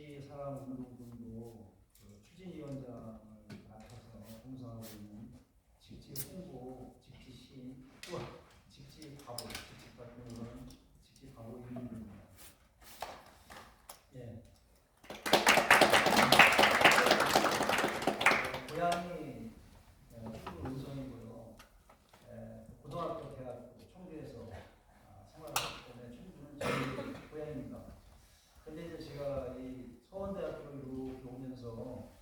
직지사랑운동본부 추진위원장을 맡아서 봉사하고 있는 직지홍보, 직지시인, 직지바보, 직지바보는 직지바보 임민입니다. 예. 고향이 충북 음성이고요. 고등학교, 대학교, 청주에서 생활하기 때문에 충주는 제 고향입니다. 근데 이제 제가 이 서원대학교를 이렇게 오면서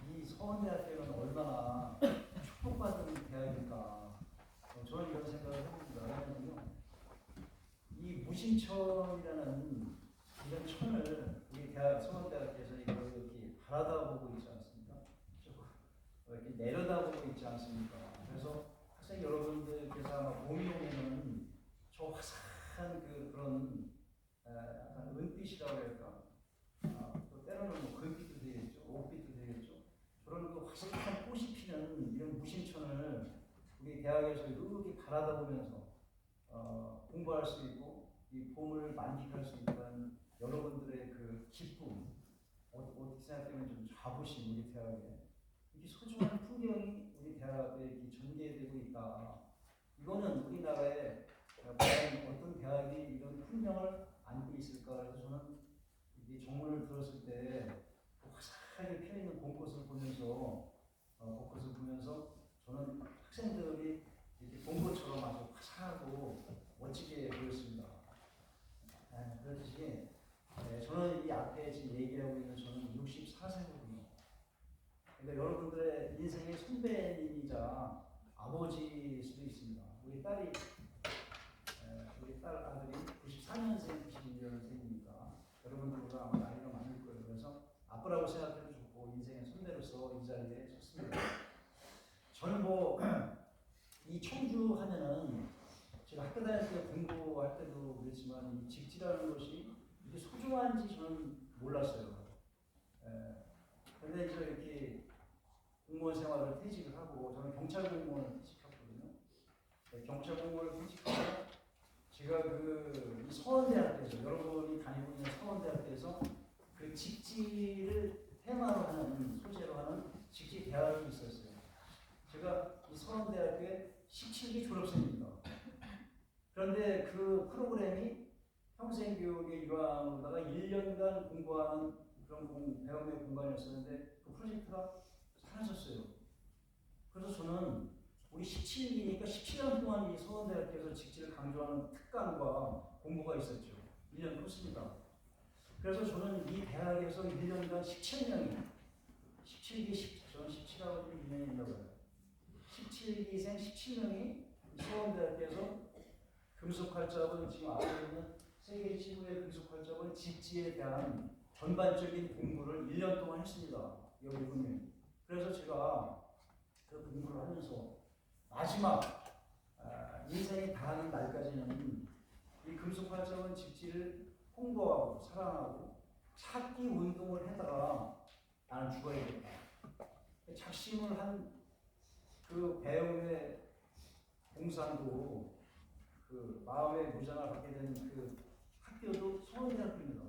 이 서원대학교는 얼마나 축복받은 대학일까 저는 이런 생각을 해봅니다. 왜냐면요, 이 무신천이라는 이런 천을 우리 대학 서원대학교에서 이렇게 바라다보고 있지 않습니까? 이렇게 내려다보고 있지 않습니까? 그래서 학생 여러분들께서 아마 봄이 오면은 저 화사한 그런 약간 은빛이라고 할까? 또 때로는 뭐 금빛도 되겠죠, 옥빛도 되겠죠. 저런 그 화사한 꽃이 피는 이런 무신천을 우리 대학에서 이렇게 바라다 보면서 공부할 수 있고 이 봄을 만끽할 수 있는 여러분들의 그 기쁨, 어떻게 생각하면 좀 자부심, 우리 대학에 이렇게 소중한 풍경이 우리 대학에 이렇게 전개되고 있다. 이거는 우리나라에 과연 어떤 대학이 이런 풍경을 안고 있을까 해서 저는 이 정문을 들었을 때 화사하게 펴있는 봄꽃을 보면서 저는 학생들이 이렇게 봄꽃처럼 아주 화사하고 멋지게 보였습니다. 그렇듯이 저는 이 앞에 지금 얘기하고 있는 저는 64세거든요. 그러니까 여러분들의 인생의 선배님이자 아버지일 수도 있습니다. 우리 딸 아들이 94년생, 91년생이니까 여러분들보다 아마 나이가 많을 거예요. 그래서 아빠라고 생각해도 좋고 인생의 선배로서 이 자리에 섰습니다. 저는 뭐 이 청주 하면은 제가 학교 다닐 때 공부할 때도 그랬지만 이 직지라는 것이 이렇게 소중한지 저는 몰랐어요. 그런데 이제 이렇게 공무원 생활을 퇴직을 하고 저는 경찰 공무원을 퇴직했거든요. 경찰 공무원을 퇴직하고 제가 이 서원대학교에서 여러분이 다니고 있는 서원대학교에서 그 직지를 테마로 하는 소재로 하는 직지 대학이 있었어요. 제가 이 서원대학교의 17기 졸업생입니다. 그런데 그 프로그램이 평생교육의 일환으로다가 1년간 공부하는 그런 배움의 공간이었었는데 그 프로젝트가 사라졌어요. 그래서 저는 우리 17기니까 17년 동안 이 서원대학교에서 직지를 강조하는 특강과 공부가 있었죠. 1년 컸습니다. 그래서 저는 이 대학에서 1년간 17명이 17기, 저는 17하고 1년인다고 해요. 17기생 17명이 서원대학교에서 금속활자본, 지금 앞에 있는 세계 최고의 금속활자본 직지에 대한 전반적인 공부를 1년 동안 했습니다. 여기 분명히. 그래서 제가 그 공부를 하면서 마지막 인생이 다하는 날까지는 이 금속활자본 직지를 홍보하고 사랑하고 찾기 운동을 해다가 나는 죽어야겠다. 작심을 한 그 배움의 공산도 그 마음의 무장을 받게 된 그 학교도 서원대학교입니다.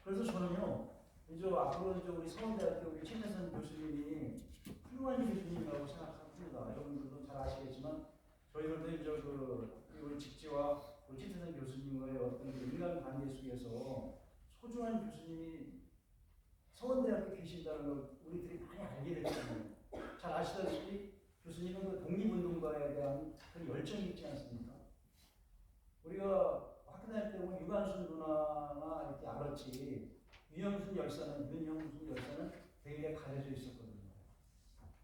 그래서 저는요, 이제 앞으로 이제 우리 서원대학교 우리 최재선 교수님이 훌륭한 교수님이라고 생각합니다. 여러분들도 잘 아시겠지만 저희들도 이제 우리 직지와 우리 최재선 교수님과의 어떤 인간관계 속에서 소중한 교수님이 서원대학교에 계신다는 걸 우리들이 많이 알게 됐거든요. 잘 아시다시피 교수님은 그 독립운동가에 대한 그런 열정이 있지 않습니까? 우리가 학교 다닐 때 보면 유관순 누나나 이렇게 알았지 윤영순 열사는 대일에 가려져 있었거든요.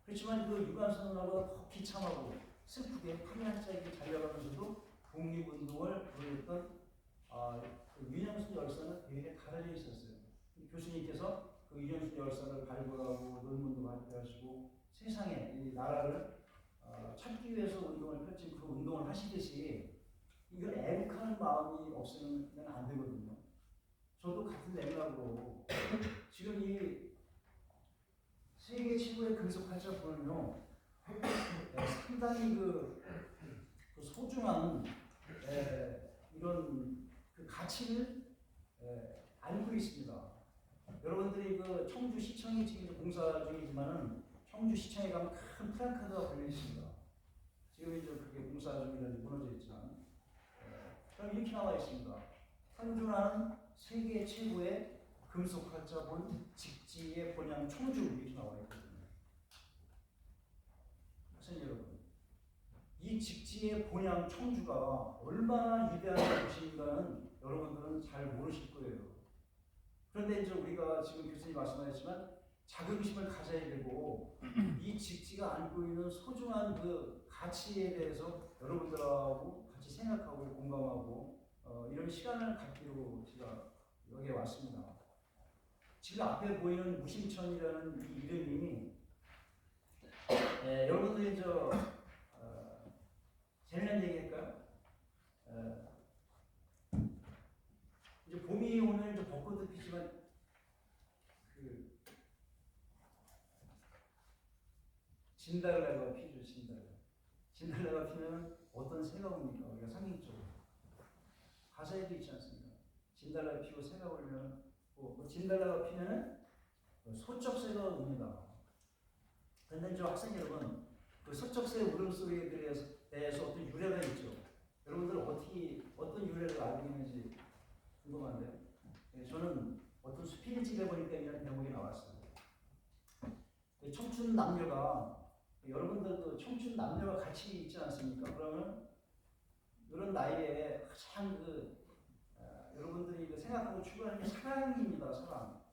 그렇지만 그 유관순 누나보다 더 비참하고 슬프게 한 한짝이 달려가면서도 독립운동을 보였던 그 윤영순 열사는 대일에 가려져 있었어요. 교수님께서 그 윤영순 열사를 발굴하고 논문도 발표하시고 세상에 이 나라를 찾기 위해서 운동을 펼친 그 운동을 하시듯이 이걸 애국하는 마음이 없으면 안 되거든요. 저도 같은 맥락으로 지금 이 세계 최고의 금속활자본은요 상당히 그 소중한 이런 그 가치를 알고 있습니다. 여러분들이 그 청주시청이 지금 공사 중이지만은 청주시청에 가면 큰 플랜카드가 걸려 있습니다. 지금 이제 그게 공사 중이라서 무너져 있지만, 그럼 이렇게 나와 있습니다. 현존하는 세계 최고의 금속 활자본 직지의 본향 청주 이렇게 나와 있거든요. 학생 여러분, 이 직지의 본향 청주가 얼마나 위대한 곳인가는 여러분들은 잘 모르실 거예요. 그런데 이제 우리가 지금 교수님 말씀하셨지만 자긍심을 가져야 되고 이 직지가 안고 있는 소중한 그 가치에 대해서 여러분들하고 같이 생각하고 공감하고 이런 시간을 갖기로 제가 여기에 왔습니다. 지금 앞에 보이는 무심천이라는 이 이름이 여러분들이 재미난 얘기 할까요? 이제 봄이 오면 이제 벚꽃도 피지만 그 진달래가 피죠. 진달래가 피면 어떤 새가 옵니까? 우리가 상징적으로 가사에도 있지 않습니까? 진달래가 피고 새가 오면 진달래가 피면은 소쩍새가 옵니다. 그런데 저 학생 여러분, 그 소쩍새 울음소리에 대해서 어떤 유래가 있죠. 여러분들 어떤 유래를 알고 있는지 궁금한데요. 저는 어떤 스피릿집에 보니까 이런 대목이 나왔어요. 청춘 남녀가 여러분들도 청춘 남녀가 같이 있지 않습니까? 그러면 이런 나이에 가장 여러분들이 생각하고 추구하는 게 사랑입니다. 사랑.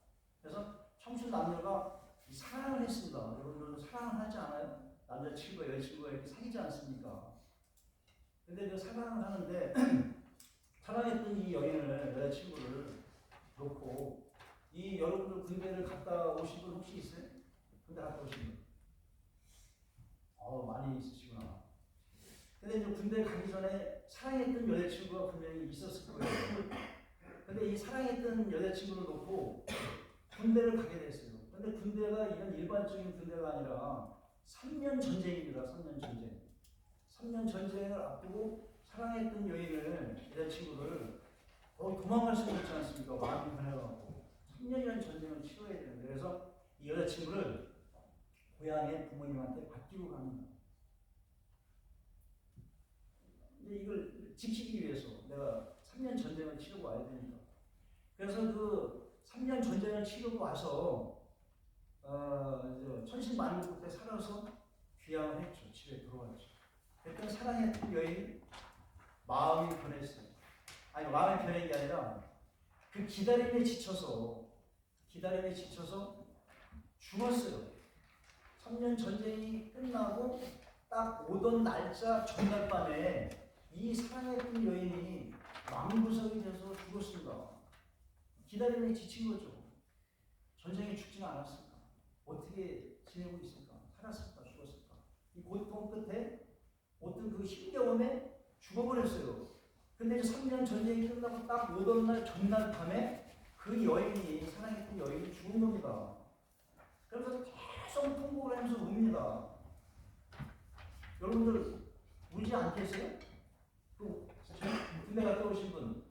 그래서 청춘 남녀가 사랑을 했습니다. 여러분들도 사랑을 하지 않아요? 남자친구가 여자친구가 이렇게 사귀지 않습니까? 근데 그 사랑을 하는데 사랑했던 이 여인을 여자친구를 놓고 이 여러분들 군대를 갔다 오신 분 혹시 있어요? 군대 갔다 오신 분? 많이 있으시구나. 근데 이제 군대 가기 전에 사랑했던 여자친구가 분명히 있었을 거예요. 근데 이 사랑했던 여자친구를 놓고 군대를 가게 됐어요. 근데 군대가 이런 일반적인 군대가 아니라 3년 전쟁입니다. 3년 전쟁. 3년 전쟁을 앞두고 사랑했던 여자친구를 도망갈 수가 없지 않습니까? 마음이 변해가지고 3년이라는 전쟁을 치러야 되는데 그래서 이 여자친구를 고향의 부모님한테 맡기고 갑니다. 근데 이걸 지키기 위해서 내가 3년 전쟁을 치르고 와야 되니까. 그래서 그 3년 전쟁을 치르고 와서 천신만고 때 살아서 귀향을 했죠. 집에 들어왔죠. 그랬더니 사랑했던 여인이 마음이 변했어요. 아니 마음이 변한 게 아니라 그 기다림에 지쳐서 죽었어요. 3년 전쟁이 끝나고 딱 오던 날짜 전날 밤에 이 사랑했던 여인이 망부석이 돼서 죽었습니다. 기다림에 지친 거죠. 전쟁에 죽지는 않았을까? 어떻게 지내고 있을까? 살았을까? 죽었을까? 이 고통 끝에 어떤 그 힘겨움에 죽어버렸어요. 근데 이제 3년 전쟁이 끝나고 딱 오던 날 전날 밤에 그 여인이 사랑했던 여인이 죽은 겁니다. 그래서 계속 통곡을 하면서 웁니다. 여러분들 울지 않겠어요? 군대 갔다 오신 분,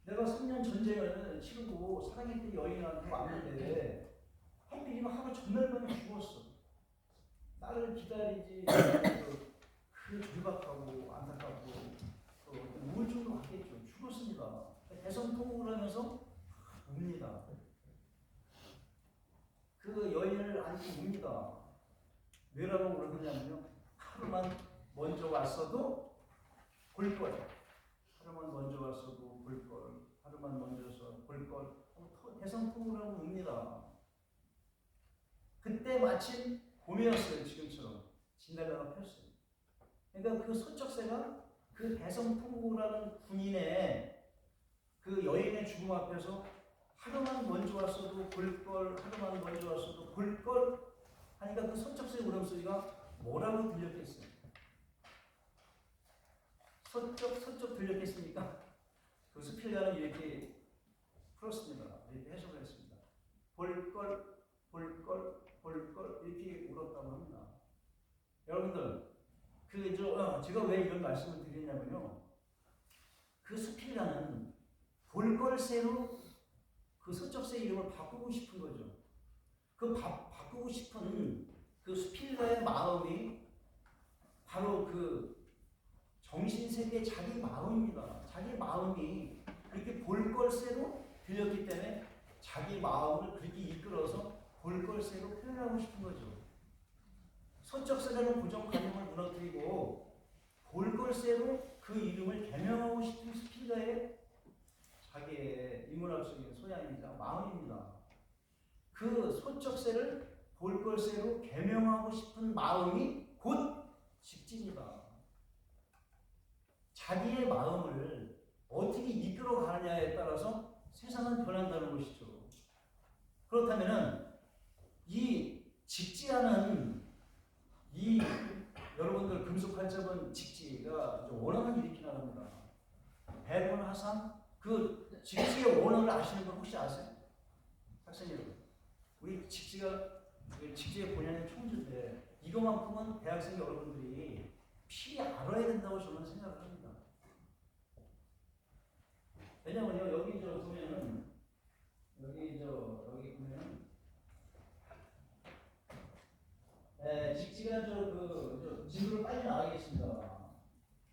내가 3년 전쟁을 치르고 사랑했던 여인한테 왔는데 하필이면 하루 전날 밤에 죽었어. 나를 기다리지 그 절박하고 안타깝고 우울증도 왔겠죠. 죽었습니다. 대성통곡을 하면서 웁니다. 그 여인을 안고 웁니다. 왜라고 그러느냐면요. 하루만 먼저 왔어도 볼걸. 하루만 먼저 왔어도 볼걸. 하루만 먼저서 볼걸. 대성통곡을 하고 웁니다. 그때 마침 봄이었어요. 지금처럼. 진달래가 폈어요. 그러니까 그 소쩍새가 그 대성통곡이라는 군인의 그 여인의 죽음 앞에서 하루만 먼저 왔어도 볼걸, 하루만 먼저 왔어도 볼걸 하니까 그 소쩍새 울음소리가 뭐라고 들렸겠어요? 서쪽 들렸겠습니까? 그 수필가는 이렇게 풀었습니다. 이렇게 해석을 했습니다. 볼걸, 볼걸, 볼걸 이렇게 울었다고 합니다. 여러분들, 제가 왜 이런 말씀을 드리냐면요. 그 수필가는 볼걸새로 그 서적세 이름을 바꾸고 싶은 거죠. 그 바꾸고 싶은 그 수필가의 마음이 바로 그 정신세계 자기 마음입니다. 자기 마음이 그렇게 볼걸새로 들렸기 때문에 자기 마음을 그렇게 이끌어서 볼걸새로 표현하고 싶은 거죠. 서적세라는 고정관념을 무너뜨리고 볼걸새로 그 이름을 개명하고 싶은 수필가의 자기의 인문학적인 소양입니다. 마음입니다. 그 서적세를 볼걸새로 개명하고 싶은 마음이 곧 직진이다. 자기의 마음을 어떻게 이끌어 가느냐에 따라서 세상은 변한다는 것이죠. 그렇다면은 이 직지하는 이 여러분들 금속활자본 직지가 원어를 일으키나 합니다. 백원하상 그 직지의 원어를 아시는 분 혹시 아세요? 학생 여러분, 우리 직지의 본연의 총주인데 이것만큼은 대학생 여러분들이 필히 알아야 된다고 저는 생각을 합니다. 왜냐면요, 여기 보면은 여기 보면은 직지가 지도를 빨리 나가겠습니다.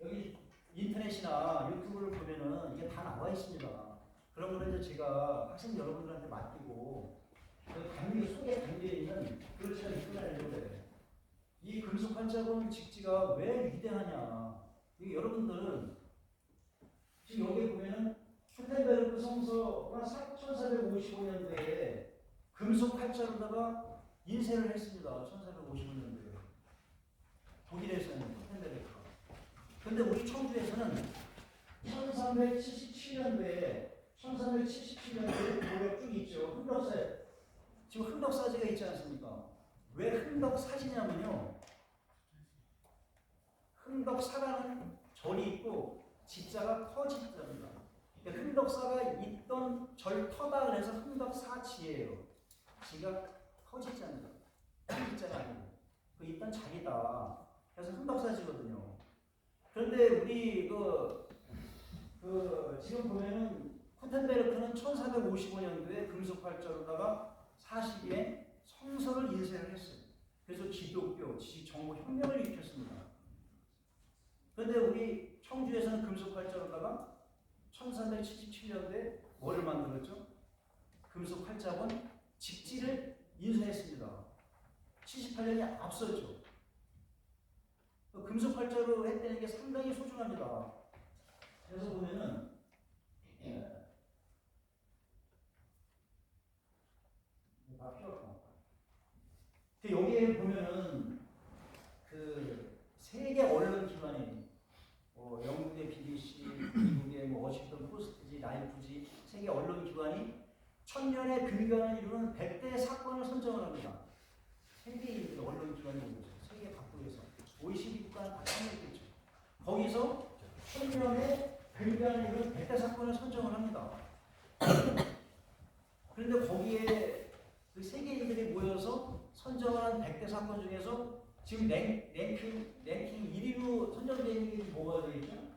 여기 인터넷이나 유튜브를 보면은 이게 다 나와 있습니다. 그런 거를 이제 제가 학생 여러분들한테 맡기고 그 속에 담겨 있는 그걸 제가 이끌어내려고 해요. 이 금속환자본 직지가 왜 위대하냐? 이게 여러분들은 지금 여기 보면은 슈텐베르크 성서가 1455년도에 금속 활자로다가 인쇄를 했습니다. 1455년도에 독일에서는 슈텐베르크가. 근데 우리 청주에서는 1377년도에 고력 쭉 있죠. 흥덕사 지금 흥덕사지가 있지 않습니까? 왜 흥덕사지냐면요, 흥덕사라는 절이 있고 지자가 터지자입니다. 그러니까 흥덕사가 있던 절터다 그래서 흥덕사지예요. 지가 터지자입니다. 지자가 아니고 그 있던 자리다. 그래서 흥덕사지거든요. 그런데 우리 지금 보면은 쿠텐베르크는 1455년도에 금속활자로다가 40에 성서를 인쇄를 했어요. 그래서 기독교, 정보 혁명을 일으켰습니다. 그런데 우리 청주에서는 금속활자로다가 1377년도에 뭐를 만들었죠? 금속활자본 직지를 인쇄했습니다. 78년이 앞서죠. 금속활자로 했다는 게 상당히 소중합니다. 그래서 보면은 여기에 보면은 그 세계 언론 기관이 영국의 BBC, 미국의 워싱턴 포스트지, 라이프지 세계 언론 기관이 1000년의 근간을 이루는 100대 사건을 선정을 합니다. 세계의 언론 기관이 오죠. 세계 각국에서 OECD 국가는 다 참여했겠죠. 거기서 1000년의 근간을 이루는 100대 사건을 선정을 합니다. 그런데 거기에 그 세계인들이 모여서 선정한 100대 사건 중에서 지금 랭킹 1위로 선정되어 있는 게 뭐가 되겠죠?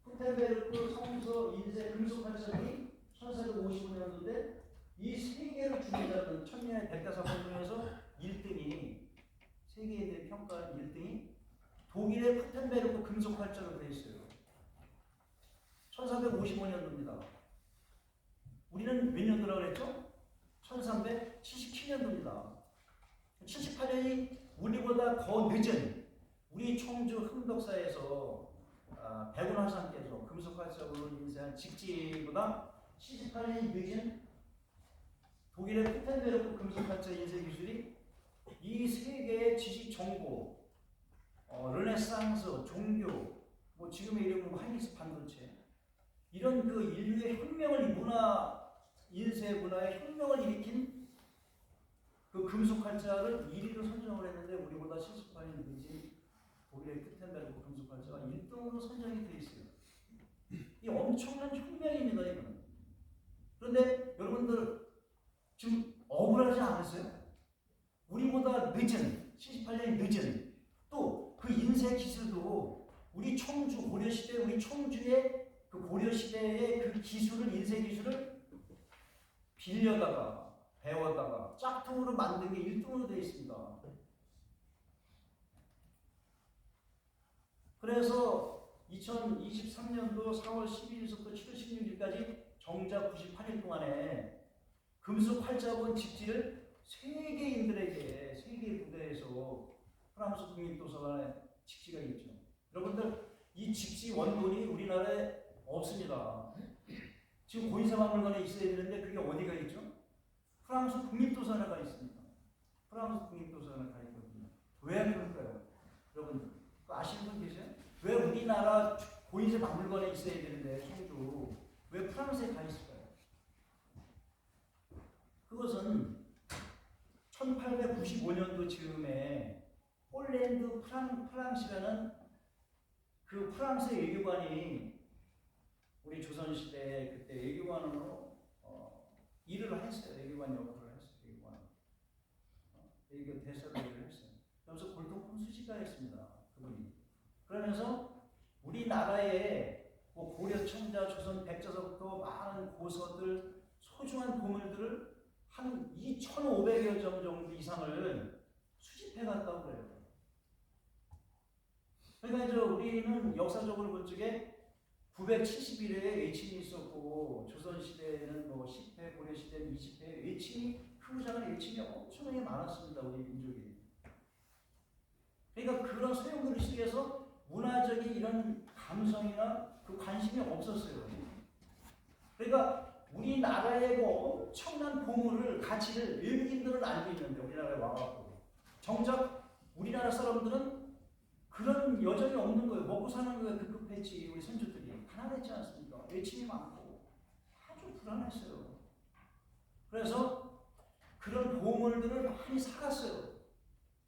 쿠텐베르크 성서 인쇄 금속활자본이 1455년도인데 이 세 개를 주제잡는 1000년의 100대 사건 중에서 1등이 세계인들이 평가한 1등이 독일의 쿠텐베르크 금속활자로 되어 있어요. 1455년도입니다. 우리는 몇 년도라고 그랬죠? 1377년도입니다. 78년이 우리보다 더 늦은 우리 청주 흥덕사에서 백운화상께서 금속활자본을 인쇄한 직지보다 78년이 늦은 독일의 쿠텐베르크 금속활자 인쇄 기술이 이 세계의 지식 정보, 르네상스, 종교, 지금의 이름으로 하이닉스 반도체 이런 그 인류의 혁명을 인쇄 문화의 혁명을 일으킨 그 금속활자를 1위로 선정을 했는데 우리보다 78년 늦은 독일의 쿠텐베르크 금속활자가 1등으로 선정이 되어 있어요. 이 엄청난 혁명입니다, 이거는. 그런데 여러분들 지금 억울하지 않으세요? 우리보다 늦은 78년이 늦은 또 그 인쇄 기술도 우리 청주 고려시대 우리 청주의 그 고려시대의 그 기술을 인쇄 기술을 빌려다가 배웠다가 짝퉁으로 만든 게 1등으로 되어 있습니다. 그래서 2023년도 4월 12일부터 7월 16일까지 정작 98일 동안에 금속 활자본 집지를 세계인들에게 세계 무대에서 프랑스 국립도서관에 집지가 있죠. 여러분들 이 집지 원본이 우리나라에 없습니다. 지금 고인사박물관에 있어야 되는데 그게 어디가 있죠? 프랑스 국립도서관에 가 있습니다. 프랑스 국립도서관에 가 있거든요. 왜 그럴까요? 여러분들 아시는 분 계세요? 왜 우리나라 고인사박물관에 있어야 되는데 청주 왜 프랑스에 가 있을까요? 그것은 1895년도 즈음에 폴란드 프랑시라는 그 프랑스 외교관이 우리 조선시대 그때 외교관으로 일을 했어요. 외교관 역할을 했어요. 외교 대사로 일을 했어요. 그래서 골동품 수집가였습니다. 그분이. 그러면서 우리나라의 고려 청자, 조선 백자서부터 많은 고서들, 소중한 보물들을 한 2,500여 점 정도 이상을 수집해 갔다고 그래요. 그러니까 이제 우리는 역사적으로 볼 적에 971회 외침이 있었고 조선시대에는 뭐 10회, 고려시대는 20회 외침이 크고작은 외침이 엄청나게 많았습니다. 우리 민족이. 그러니까 그런 소용돌이 속에서 문화적인 이런 감성이나 그 관심이 없었어요. 그러니까 우리나라의 그 엄청난 보물을 가치를 외국인들은 알고 있는데 우리나라에 와갖고 정작 우리나라 사람들은 그런 여정이 없는 거예요. 먹고 사는 거에 급급했지. 우리 선조들이 가난했지 않습니까? 외침이 많고 아주 불안했어요. 그래서 그런 보물들을 많이 사갔어요.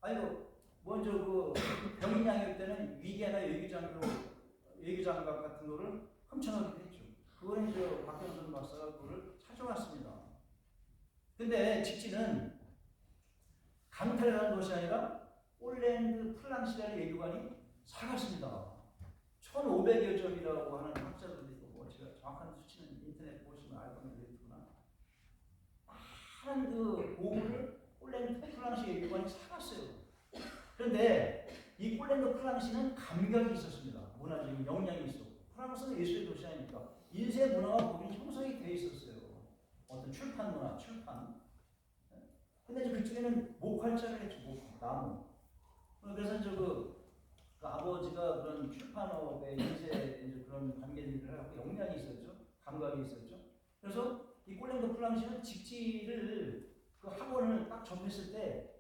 아이고 먼저 그 병인양요 때는 위계나 외교장갑 같은 거를 훔쳐가기도 했죠. 그거는 이제 박경선 박사가 그거를 찾아왔습니다. 근데 집지는 강탈이라는 것이 아니라 폴란드 플랑시라는 외교관이 사갔습니다. 1,500여 점이라고 하는 학자들도 있고, 뭐 제가 정확한 수치는 인터넷 보시면 알 겁니다. 많은 그 보물을 폴란드 플랑시 외교관이 사갔어요. 그런데 이 폴란드 플랑시는 감각이 있었습니다. 문화적인 역량이 있었고, 프랑스는 예술의 도시 아닙니까? 인쇄 문화가 거기 형성이 되어 있었어요. 어떤 출판 문화, 출판. 근데 이제 그쪽에는 목활자를 했죠. 나무. 그래서 이제 그 아버지가 그런 출판업에 인쇄 그런 관계들을 하고 역량이 있었죠. 감각이 있었죠. 그래서 이 폴란드 플랑시는 집지를 그 학원을 딱 접했을 때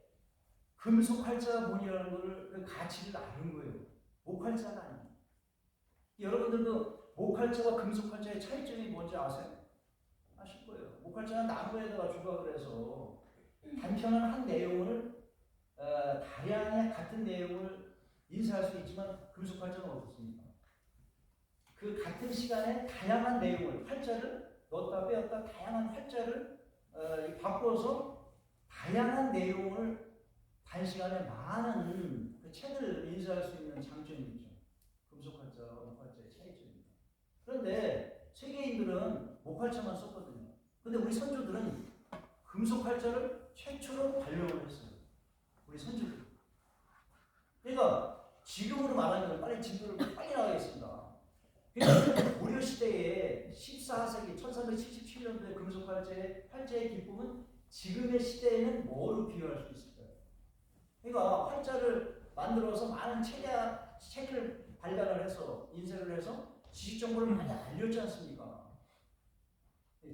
금속 활자본이라는 거를 그 가치를 아는 거예요. 목활자가 아니에요. 여러분들 그 목활자와 금속 활자의 차이점이 뭔지 아세요? 아실 거예요. 목활자는 나무에다가 조각을 해서 단편한 한 내용을 다량의 같은 내용을 인쇄할 수 있지만 금속 활자는 어떻습니까? 그 같은 시간에 다양한 내용을 활자를 넣었다 빼었다 다양한 활자를 바꿔서 다양한 내용을 단시간에 많은 그 책을 인쇄할 수 있는 장점이 있죠. 금속 활자와 목활자의 차이점입니다. 그런데 세계인들은 목활자만 썼거든요. 그런데 우리 선조들은 금속 활자를 최초로 발명을 했어요. 우리 선조들. 그러니까 지금으로 말하면 빨리 진도를 빨리 나가겠습니다. 그러니까 고려 시대에 14세기 1377년도에 금속 활자의 기쁨은 지금의 시대에는 뭐로 비유할 수 있을까요? 그러니까 활자를 만들어서 많은 책을 발간을 해서 인쇄를 해서 지식 정보를 많이 알렸지 않습니까?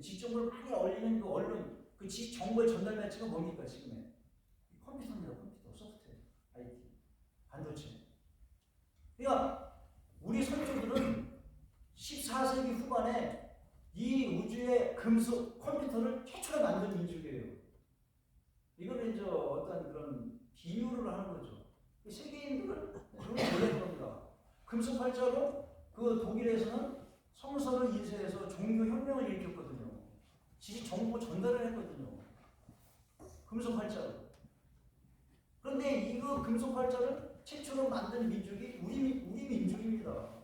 지식 정보를 많이 알리는 그 언론, 그 지식 정보의 전달 매체가 뭡니까 지금의? 컴퓨터입니다. 컴퓨터, 소프트웨어, IT, 반도체. 그러니까 우리 선조들은 14세기 후반에 이 우주의 금속 컴퓨터를 최초로 만든 민족이에요. 이거는 이제 어떤 그런 비유를 하는 거죠. 세계인들은 그걸 모르는 겁니다. 금속 활자로 그 독일에서는 성서를 인쇄해서 종교 혁명을 일으켰거든요. 지식 정보 전달을 했거든요. 금속 활자로. 그런데 이거 금속 활자를 최초로 만든 민족이 우리 민족입니다.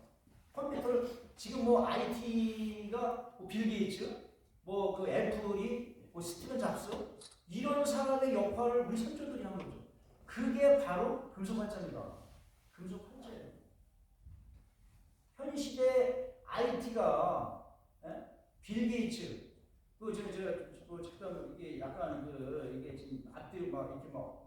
컴퓨터를 지금 뭐 IT가 뭐 빌 게이츠, 뭐 그 애플이 뭐 스티븐 잡스 이런 사람의 역할을 우리 선조들이 한 거죠. 그게 바로 금속활자입니다. 금속활자예요. 현 시대 IT가 빌 게이츠 잠깐 이게 약간 이게 지금 앞뒤로 막 이렇게 막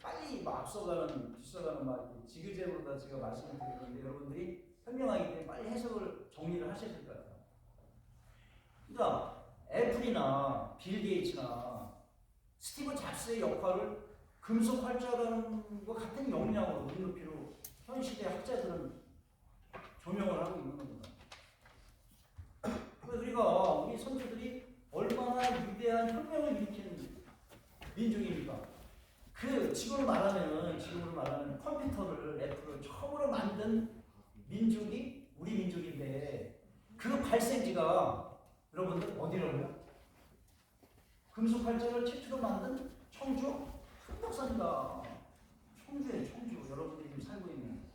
빨리 막 앞서가는 뒤서가는 막 지그재그로 다 제가 말씀을 드리는데 여러분들이 현명하기 때문에 빨리 해석을 정리를 하셔야 될 것 같아요. 그러니까 애플이나 빌 게이츠나 스티브 잡스의 역할을 금속 활자라는 것 같은 역량으로 눈높이로 현 시대 학자들은 조명을 하고 있는 겁니다. 우리가 우리 선조들이 얼마나 위대한 혁명을 일으킨 민족입니까? 지금으로 말하면 컴퓨터를 애플을 처음으로 만든 민족이 우리 민족인데 그 발생지가 여러분들 어디라고요? 금속활자를 최초로 만든 청주 흑덕산입니다. 청주에 청주 여러분들이 지금 살고 있는.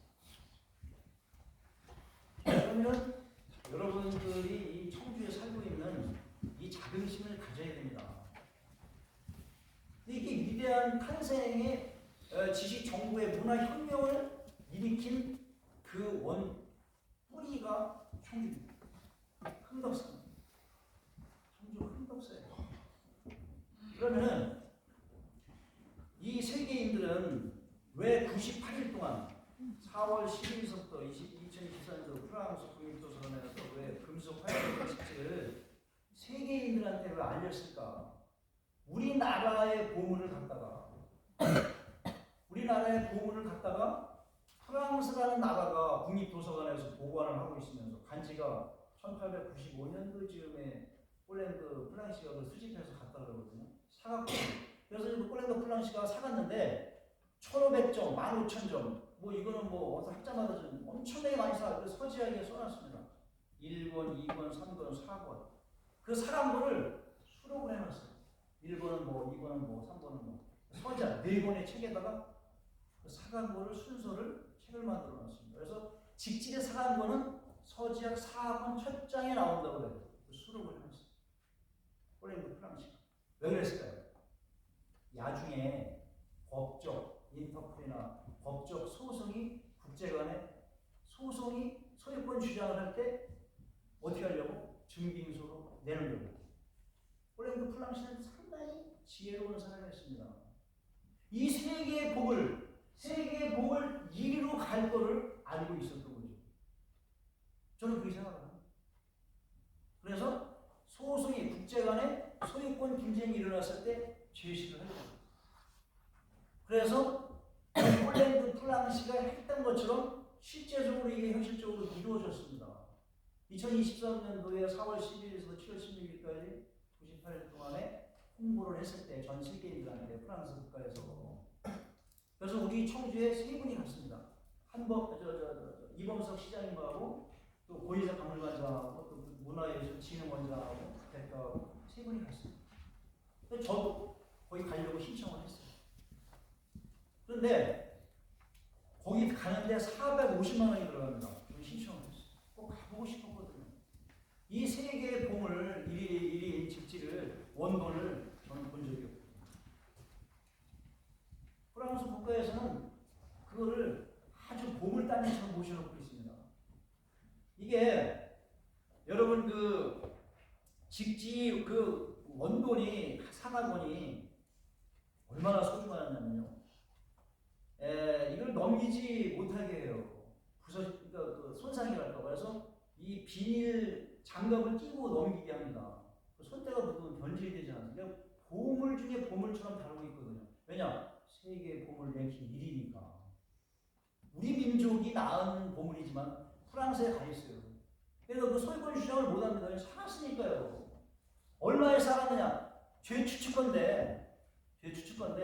그러면 여러분들이 이 청주에 살고 있는 이 자긍심을 가져야 됩니다. 이게 위대한 탄생의 지식 정보의 문화 혁명을 일으킨 그 원 뿌리가 청주입니다. 흥덕산. 청주 흥덕사예요. 그러면은 이 세계인들은 왜 98일 동안 4월 10일서부터 2024년도 프랑스 국립도서관에서 왜 금속 활자 집지를 세계인들한테 왜 알렸을까? 우리나라의 보물을 갖다가 프랑스라는 나라가 국립도서관에서 보관을 하고 있으면서 간지가 1895년도 즈음에 폴란드 플랑시가 그걸 수집해서 갔다 그러거든요. 사갔고 그래서 그 폴란드 플랑시가 사갔는데 1,500점, 15,000점 뭐 이거는 뭐 어서 학자마다 좀 엄청나게 많이 서지하게 써놨습니다. 1권, 2권, 3권, 4권 그 사간 거를 수록을 해놨어요. 1권은 뭐, 2권은 뭐, 3권은 뭐 서자 4권의 책에다가 그 사간고를 순서를 책을 만들어 놨습니다. 그래서 직질의 사간고는 서지학 4권 첫 장에 나온다고 그래요. 그 수록을 해놨어요. 폴란드 프랑시가. 왜 그랬을까요? 야중에 법적 인터플이나 법적 소송이 국제간에 소송이 소유권 주장을 할 때 어떻게 하려고? 증빙서로 내놓으려고. 폴란드 프랑시는 상당히 지혜로운 사람이었습니다. 이 세계의 복을 이리로 갈 거를 알고 있었던 거죠. 저는 그렇게 생각합니다. 그래서 소송이 국제간에 소유권 분쟁이 일어났을 때 제시를 하려고. 그래서 폴란드 프랑시가 했던 것처럼 실제적으로 이게 현실적으로 이루어졌습니다. 2023년도에 4월 10일에서 7월 16일까지 98일 동안에 홍보를 했을 때 전 세계인들한테 프랑스 국가에서. 그래서 우리 청주에 3분이 갔습니다. 이범석 시장님하고 또 고희자 박물관장하고 또 문화예술진흥원장하고 대표하고 3분이 갔습니다. 저도 거기 가려고 신청을 했어요. 그런데 거기 가는데 450만 원이 들어갑니다. 신청을 했어요. 꼭 가보고 싶었거든요. 이 세계의 보물 1인 집지를 원본을 저는 본 적이 없거든요. 프랑스 국가에서는 그거를 아주 보물단위처럼 모셔놓고 있습니다. 이게 여러분 그 직지 그 원본이 사과본이 얼마나 소중하냐면요. 이걸 넘기지 못하게 해요. 그러니까 그 손상이 갈까 봐. 그래서 이 비닐 장갑을 끼고 넘기게 합니다. 손때가 묻으면 변질되지 않습니까? 보물 중에 보물처럼 다루고 있거든요. 왜냐? 세계 보물 랭킹 1위니까. 우리 민족이 낳은 보물이지만 프랑스에 가 있어요. 그래서 그 소유권 주장을 못 합니다. 사갔으니까요. 얼마에 사갔느냐? 죄 추측건데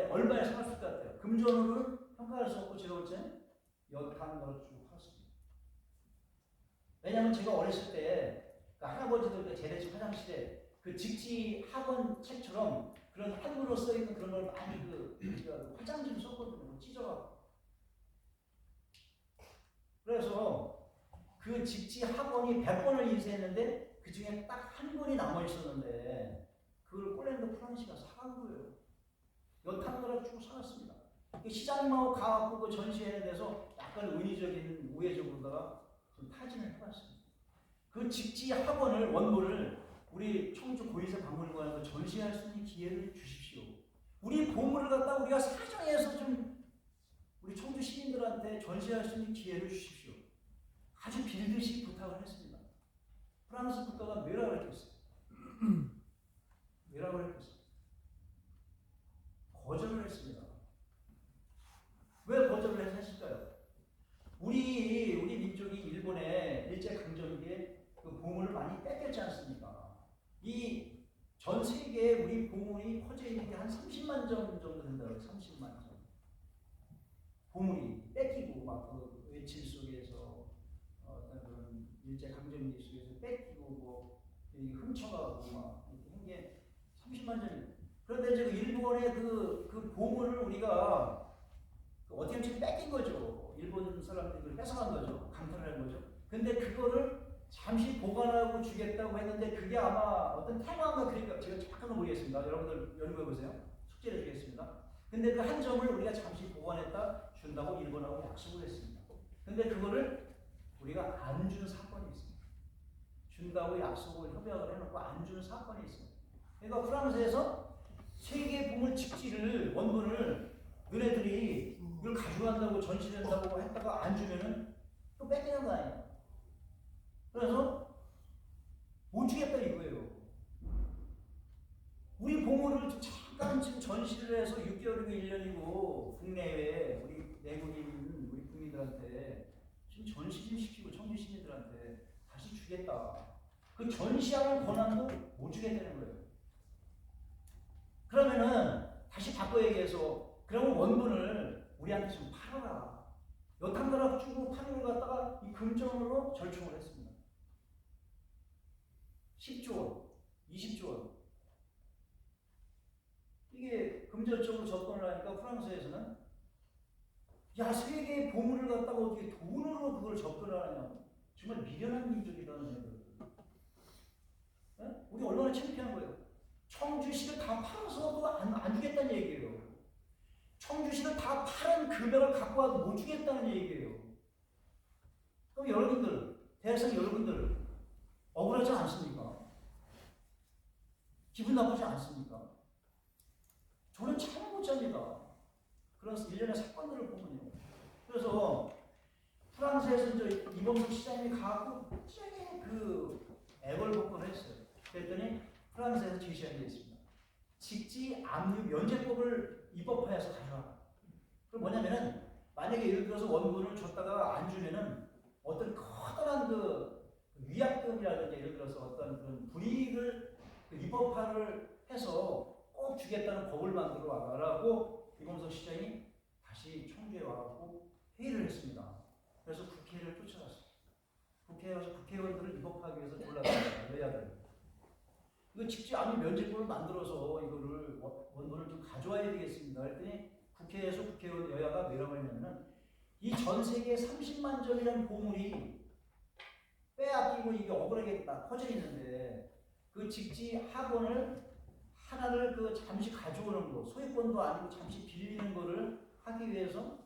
얼마에 사갔을 것 같아요? 금전으로는 평가할 수 없고 제가 볼 때는 단 거를 주고 팔았습니다. 왜냐하면 제가 어렸을 때 그 할아버지들 재래식 화장실에 그 직지 학원 책처럼 그런 한글로 써있는 그런 걸 많이 그 화장지를 썼거든요. 찢어가지고. 그래서 그 직지 학원이 100번을 인쇄했는데 그 중에 딱 한 권이 남아 있었는데 그걸 폴란드 프랑시가 사간 거예요. 여탕나라 쭉 사갔습니다. 시장님하고 가갖고 그 전시회에 대해서 약간 은유적인 우회적으로다가 좀 타진을 해봤습니다. 그 직지 학원을 원본을 우리 청주 고인세 박물관에서 전시할 수 있는 기회를 주십시오. 우리 보물을 갖다 우리가 사정해서 좀 우리 청주 시민들한테 전시할 수 있는 기회를 주십시오. 아주 빌듯이 부탁을 했습니다. 프랑스 국가가 뭐라고 했겠어요? 뭐라고 했겠어요? 거절을 했습니다. 왜 거절을 했을까요? 우리 민족이 일본의 일제강점기에 그 보물을 많이 뺏겼지 않습니까? 이 전 세계에 우리 보물이 퍼져 있는 게 한 30만 점 정도 된다고 해요. 30만 점. 보물이 뺏기고 막 그 외칠 속에서 어떤 그런 일제강점기 속에서 뺏기고 뭐 훔쳐가고 막 이렇게 한 게 30만 점이에요. 그런데 이제 일본의 그 보물을 우리가 어떻게 보면 뺏긴 거죠. 일본 사람들이 그걸 뺏어간 거죠. 강탈을 한 거죠. 근데 그거를 잠시 보관하고 주겠다고 했는데 그게 아마 어떤 테마인가 그러니까 제가 정확한 모르겠습니다. 여러분들 연구해 보세요. 숙제를 주겠습니다. 근데 그 한 점을 우리가 잠시 보관했다 준다고 일본하고 약속을 했습니다. 근데 그거를 우리가 안 준 사건이 있습니다. 준다고 약속을 협약을 해놓고 안 준 사건이 있습니다. 그러니까 프랑스에서 세계 보물 직지를 원본을 너네들이 이걸 가져간다고 전시된다고 했다가 안 주면은 또 뺏기는 거 아니에요. 그래서 못 주겠다 이거예요. 우리 보물을 잠깐 지금 전시를 해서 6개월이고 1년이고 국내외 우리 내국인 우리 국민들한테 지금 전시 좀 시키고 청주 시민들한테 다시 주겠다. 그 전시하는 권한도 못 주겠다는 거예요. 그러면은 다시 바꿔 얘기해서 그러면 원본을 우리한테 좀 팔아라. 여탕나라 주고 파는 걸 갖다가 이 금전으로 절충을 했습니다. 10조 원, 20조 원. 이게 금전적으로 접근을 하니까 프랑스에서는 야 세계의 보물을 갖다가 어떻게 돈으로 그걸 접근을 하느냐고. 정말 미련한 민족이라는 생각을. 우리 얼마나 창피한 거예요. 청주시를 다 팔아서도 안 주겠다는 얘기예요. 청주시를 다 파는 금액을 갖고 와도 못 주겠다는 얘기예요. 그럼 여러분들, 대학생 여러분들 억울하지 않습니까? 기분 나쁘지 않습니까? 저는 참 못 잡니다. 그런 일련의 사건들을 보면요. 그래서 프랑스에서 이제 이범석 시장님이 가고 굉장히 그 애걸복걸을 했어요. 그랬더니 프랑스에서 제시한 게 있습니다. 직지 압류 면제법을 입법화해서 가져와. 그럼 뭐냐면은 만약에 예를 들어서 원본을 줬다가 안 주면은 어떤 커다란 그 위약금이라든지 예를 들어서 어떤 그런 불이익을 입법화를 해서 꼭 주겠다는 법을 만들어 와라라고 이범석 시장이 다시 청주에 와갖고 회의를 했습니다. 그래서 국회를 쫓아갔어요. 국회에 가서 국회의원들을 입법하기 위해서 골랐습니다. 여야들. 이거 직접 압류 면제법을 만들어서 이거를 원본을 좀 가져와야 되겠습니다. 그랬더니 국회에서 국회의원 여야가 뭐라고 했냐면은 이 전 세계 30만 점이라는 보물이 빼앗기고 이게 억울하게 딱 퍼져 있는데 그 직지 학원을 하나를 그 잠시 가져오는 거, 소유권도 아니고 잠시 빌리는 거를 하기 위해서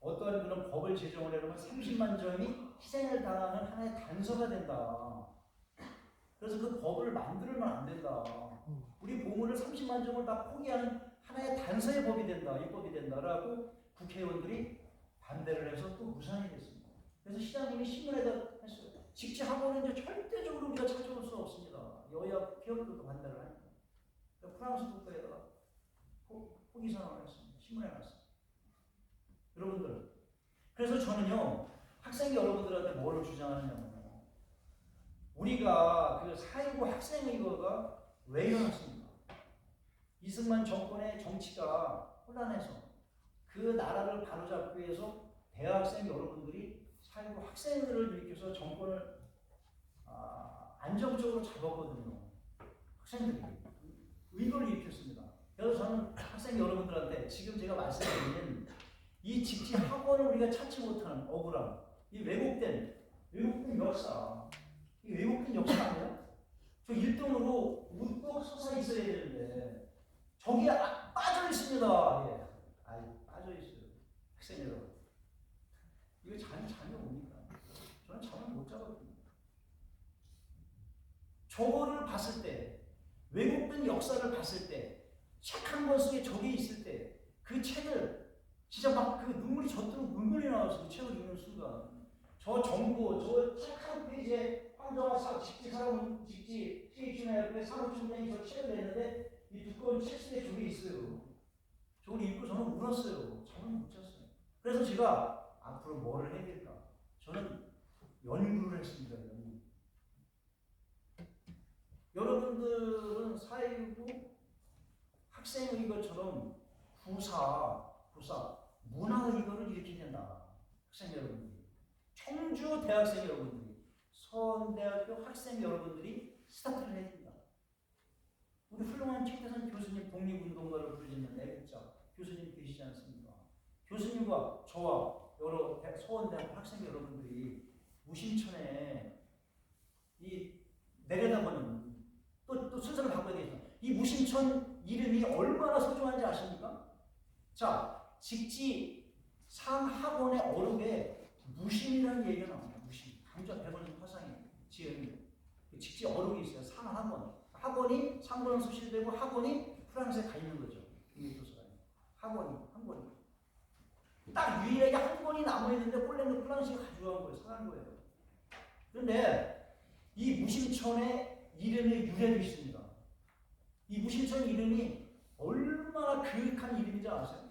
어떠한 그런 법을 제정을 해놓으면 30만 점이 희생을 당하는 하나의 단서가 된다. 그래서 그 법을 만들면 안 된다. 우리 보물을 30만 점을 다 포기하는 하나의 단서의 법이 된다. 입법이 된다라고 국회의원들이 반대를 해서 또 무산이 됐습니다. 그래서 시장님이 신문에다 했어요. 직지 학원은 이제 절대적으로 우리가 찾아올 수 없습니다. 여야 국회의원들도 반대를 하니까. 프랑스 국가에다가 포기 선언을 했습니다. 신문에 났습니다. 여러분들, 그래서 저는요 학생 여러분들한테 뭐를 주장하느냐면 우리가 그 4.19 학생의거가 왜 일어났습니까? 이승만 정권의 정치가 혼란해서 그 나라를 바로잡기 위해서 대학생 여러분들이 4.19 학생들을 일으켜서 정권을 안정적으로 잡았거든요. 학생들이 의도를 일으켰습니다. 그래서 저는 학생 여러분들한테 지금 제가 말씀드린 이 직지 학원을 우리가 찾지 못하는 억울함, 이 왜곡된 왜곡된 역사. 이 왜곡된 역사 아니에요? 저 1등으로 우뚝 솟아 있어야 되는데 저기에 빠져 있습니다. 예. 빠져 있어요. 학생 여러분. 이거 잠이 옵니까? 저는 잠을 못 자거든요. 저거를 봤을 때, 왜곡된 역사를 봤을 때, 책 한 권 속에 저게 있을 때, 그 책을 진짜 막 그 눈물이 젖도록 눈물이 나와서 그 책을 읽는 순간, 저 정보, 저 책 한 페이지에 황정화 직지 CHN의 사무총장이 저 책을 냈는데 이 두꺼운 책 속에 저게 있어요. 저걸 읽고 저는 울었어요. 잠을 못 잤어요. 그래서 제가 앞으로 뭐를 해야 될까? 저는 연구를 했습니다. 연구. 여러분들은 사회부 학생의 것처럼 부사, 문화의거를 일으켜야 된다. 학생 여러분들이. 청주 대학생 여러분들이, 서원대학교 학생 여러분들이 스타트를 해야 된다. 우리 훌륭한 최태선 교수님 독립운동가를 부르짖는 애국자 교수님 계시지 않습니까? 교수님과 저와 여러 서원대학교 학생 여러분들이 무심천에 이 내려다보는 또 순서를 바꿔야 되겠죠. 이 무심천 이름이 얼마나 소중한지 아십니까? 자, 직지 상학원의 어록에 무심이라는 얘기가 나옵니다. 무심. 강조 100원 화상에 지은 직지 어록이 있어요. 상학원. 학원이 상권은 소실되고 학원이 프랑스에 가 있는 거죠. 국립도서관에. 학원이. 딱 유일하게 한 권이 남아있는데 폴란드 프랑스가 가져간 거예요. 사간 거예요. 그런데 이 무심천의 이름의 유래도 있습니다. 이 무심천 이름이 얼마나 그윽한 이름인지 아세요?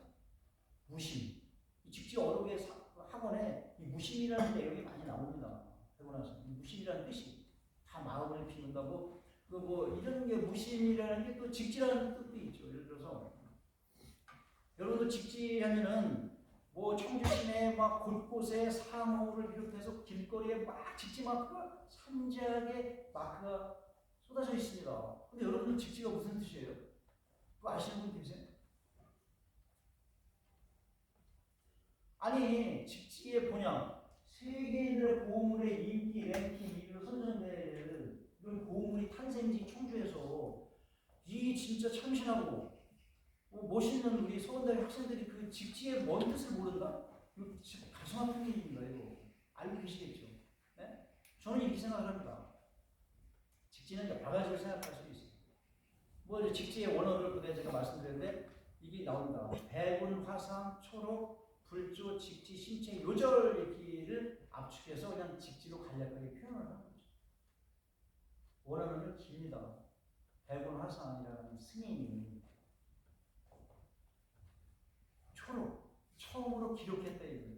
무심. 이 직지 어록의 학원에 이 무심이라는 내용이 많이 나옵니다. 그러고 나서 무심이라는 뜻이 다 마음을 비운다고 이런 게 무심이라는 게 또 직지라는 뜻도 있죠. 예를 들어서 여러분도 직지하면은 청주 시내 막 곳곳에 상호를 비롯해서 길거리에 막 직지 마크가 산지하게 마크가 쏟아져 있습니다. 근데 여러분들 직지가 무슨 뜻이에요? 그거 아시는 분 계세요? 아니, 직지의 본향, 세계인들의 보물의 인기, 랭킹, 1위로 선정될 이런 보물이 탄생지 청주에서 이 진짜 참신하고 멋있는 우리 서원대학 학생들이 그 직지의 뭔 뜻을 모른다? 이거 진짜 가슴 아픈 일입니다. 이거 알고 계시겠죠? 네? 저는 이렇게 생각을 합니다. 직지는 여러 가지로 생각할 수 있어요. 이제 직지의 원어를 그때 제가 말씀드렸는데 이게 나온다. 백운, 화상, 초록, 불조, 직지, 신체, 요절 얘기를 압축해서 그냥 직지로 간략하게 표현을 하는 거죠. 원어는 깁니다. 백운, 화상이라는 스님이 처음으로 기록했다 이거예요.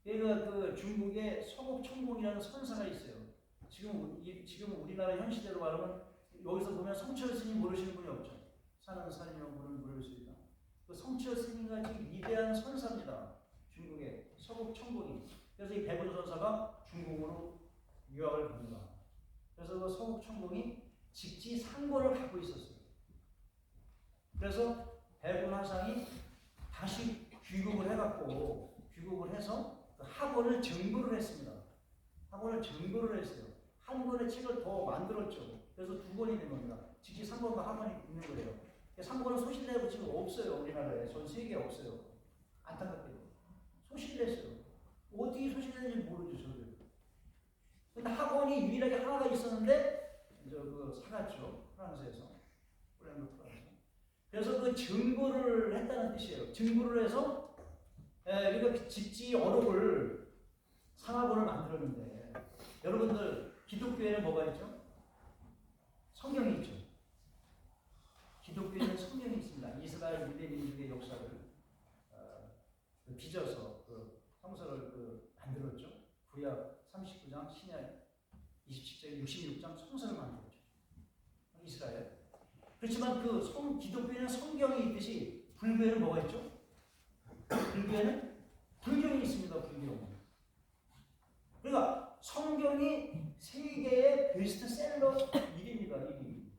얘가 그 중국에 서곡청공이라는 선사가 있어요. 지금 우리나라 현 시대로 말하면 여기서 보면 성철 스님 모르시는 분이 없죠. 사는 사람이면 모를 수 있다. 그 성철 스님같이 위대한 선사입니다. 중국의 서곡청공이. 그래서 이 백운 선사가 중국으로 유학을 갑니다. 그래서 그 서곡청공이 직지 상고를 갖고 있었어요. 그래서 백운 화상이 다시 귀국을 해서 그 학원을 정부를 했습니다. 학원을 정부를 했어요. 한 권의 책을 더 만들었죠. 그래서 두 권이 된 겁니다. 직지 3권과 학원이 있는 거예요. 3권은 소실되고 지금 없어요. 우리나라에. 전 세계에 없어요. 안타깝게도. 소실됐어요. 어떻게 소실됐는지 모르죠. 저도. 근데 학원이 유일하게 하나가 있었는데 사갔죠. 프랑스에서. 폴란드 프랑스. 그래서 그 증거를 했다는 뜻이에요. 증거를 해서 그러니까 직지 어록을 상하본을 만들었는데 여러분들 기독교에는 뭐가 있죠? 성경이 있죠. 기독교에는 성경이 있습니다. 이스라엘 유대 민족의 역사를 빚어서 성서를 만들었죠. 구약 39장, 신약 27장, 66장 성서를 만들었죠. 이스라엘. 그렇지만 기독교에는 성경이 있듯이 불교에는 뭐가 있죠? 불교에는 불경이 있습니다. 불경. 그러니까 성경이 세계의 베스트셀러 1위입니다. 1위.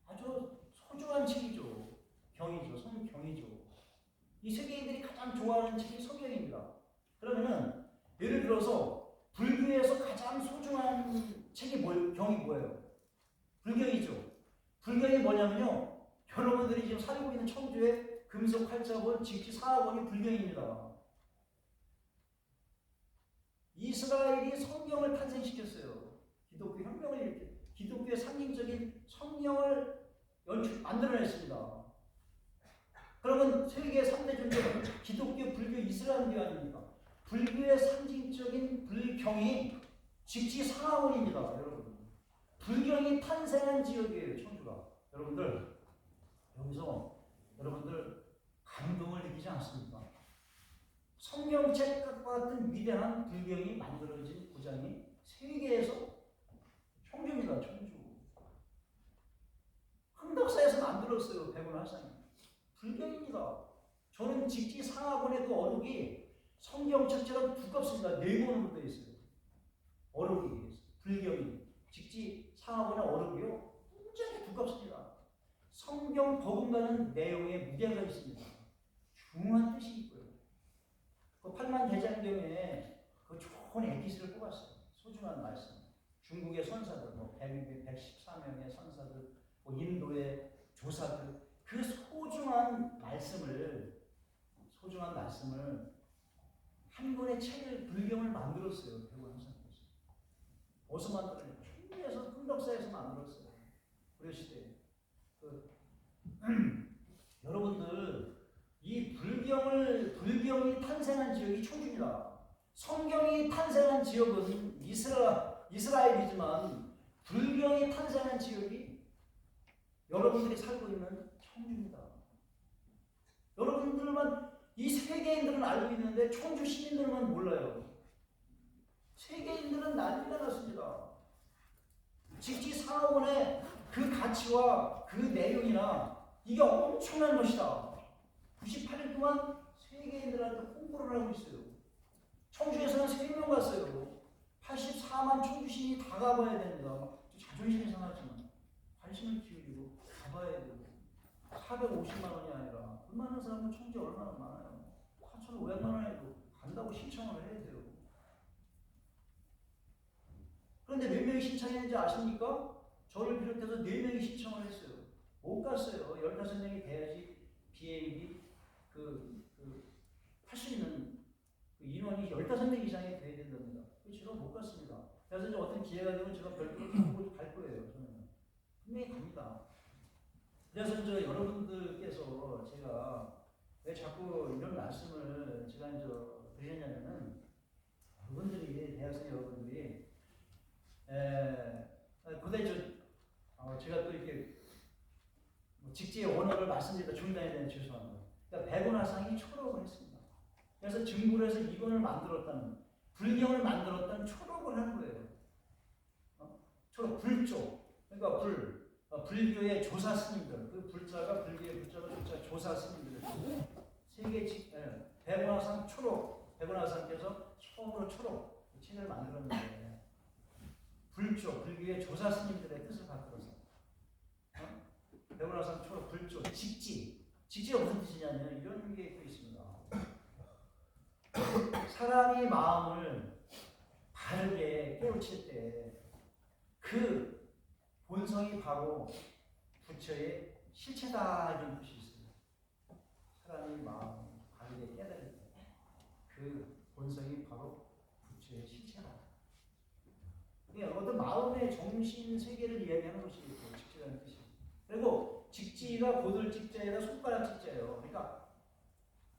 아주 소중한 책이죠. 성경이죠. 이 세계인들이 가장 좋아하는 책이 성경입니다. 그러면은 예를 들어서 불교에서 가장 경이 뭐예요? 불경이죠. 불경이 뭐냐면요. 여러분들이 지금 살고 있는 청주의 금속 활자본 직지 사학원이 불경입니다. 이스라엘이 성경을 탄생시켰어요. 기독교 혁명을 이렇게 기독교의 상징적인 성경을 만들어냈습니다. 그러면 세계 3대 종교는 기독교, 불교, 이슬람교 아닙니까? 불교의 상징적인 불경이 직지 상하원입니다. 여러분. 불경이 탄생한 지역이에요. 청주가. 여러분들 여기서 여러분들 감동을 느끼지 않습니까? 성경책과 같은 위대한 불경이 만들어진 고장이 세계에서 청주입니다. 청주. 흥덕사에서 만들었어요. 백운하상이. 불경입니다. 저는 직지 상하본의 그 어록이 성경책처럼 두껍습니다. 4권으로 되어 있어요. 어록이. 불경이. 직지 상하본의 어록이요. 굉장히 두껍습니다. 성경 버금가는 내용에 무게가 있습니다. 중요한 뜻이 있고요. 그 팔만대장경에 그 좋은 에피스를 뽑았어요. 소중한 말씀. 중국의 선사들, 114명의 선사들, 인도의 조사들, 그 소중한 말씀을 한 권의 책을 불경을 만들었어요. 백운하상께서. 어디서 만들었냐? 충무에서 흥덕사에서 만들었어요. 고려시대. 여러분들 이 불경이 탄생한 지역이 청주입니다. 성경이 탄생한 지역은 이스라엘이지만 불경이 탄생한 지역이 여러분들이 살고 있는 청주입니다. 여러분들만 이 세계인들은 알고 있는데 청주 시민들만 몰라요. 세계인들은 난리가 났습니다. 직지 상하원의 그 가치와 그 내용이나 이게 엄청난 것이다. 98일 동안 세계인들한테 홍보를 하고 있어요. 청주에서는 3명 갔어요. 84만 청주시민이 다 가봐야 됩니다. 자존심이 상하지만 관심을 기울이고 가봐야 돼요. 450만 원이 아니라 돈 많은 사람은 청주에 얼마나 많아요. 4,500만 원에도 간다고 신청을 해야 돼요. 그런데 몇 명이 신청했는지 아십니까? 저를 비롯해서 4명이 신청을 했어요. 못 갔어요. 15명이 돼야지 비행기 할 수 있는 인원이 15명 이상이 돼야 된답니다. 제가 못 갔습니다. 그래서 이제 어떤 기회가 되면 제가 별도로 갈 거예요. 저는 분명히 갑니다. 그래서 이제 여러분들께서 제가 왜 자꾸 이런 말씀을 제가 이제 드리냐면은 여러분들이 대학생 여러분들이 제가 또 이렇게 직지의 원어를 말씀드리다 중단에 대한 죄송합니다. 그러니까 백운하상이 초록을 했습니다. 그래서 증부를 해서 이권을 만들었다는 불경을 만들었다는 초록을 하는 거예요. 초록 불조. 그러니까 불교의 조사 스님들. 그 불자가 불교의 불자가 조사 스님들. 세계 백운하상 초록. 백운하상께서 처음으로 초록 책을 만들었는데 불조 불교의 조사 스님들의 뜻을 받들어서 백운하상 초록 불조 직지가 무슨 뜻이냐면 이런 게 또 있습니다. 사람이 마음을 바르게 깨우칠 때 그 본성이 바로 부처의 실체다 이런 뜻이 있습니다. 사람이 마음을 바르게 깨달을 때 그 본성이 바로 부처의 실체다. 어떤 마음의 정신 세계를 이야기하는 것이 직지라는 뜻이에요. 그리고 직지가 고들 직자에다 손가락 직자예요. 그러니까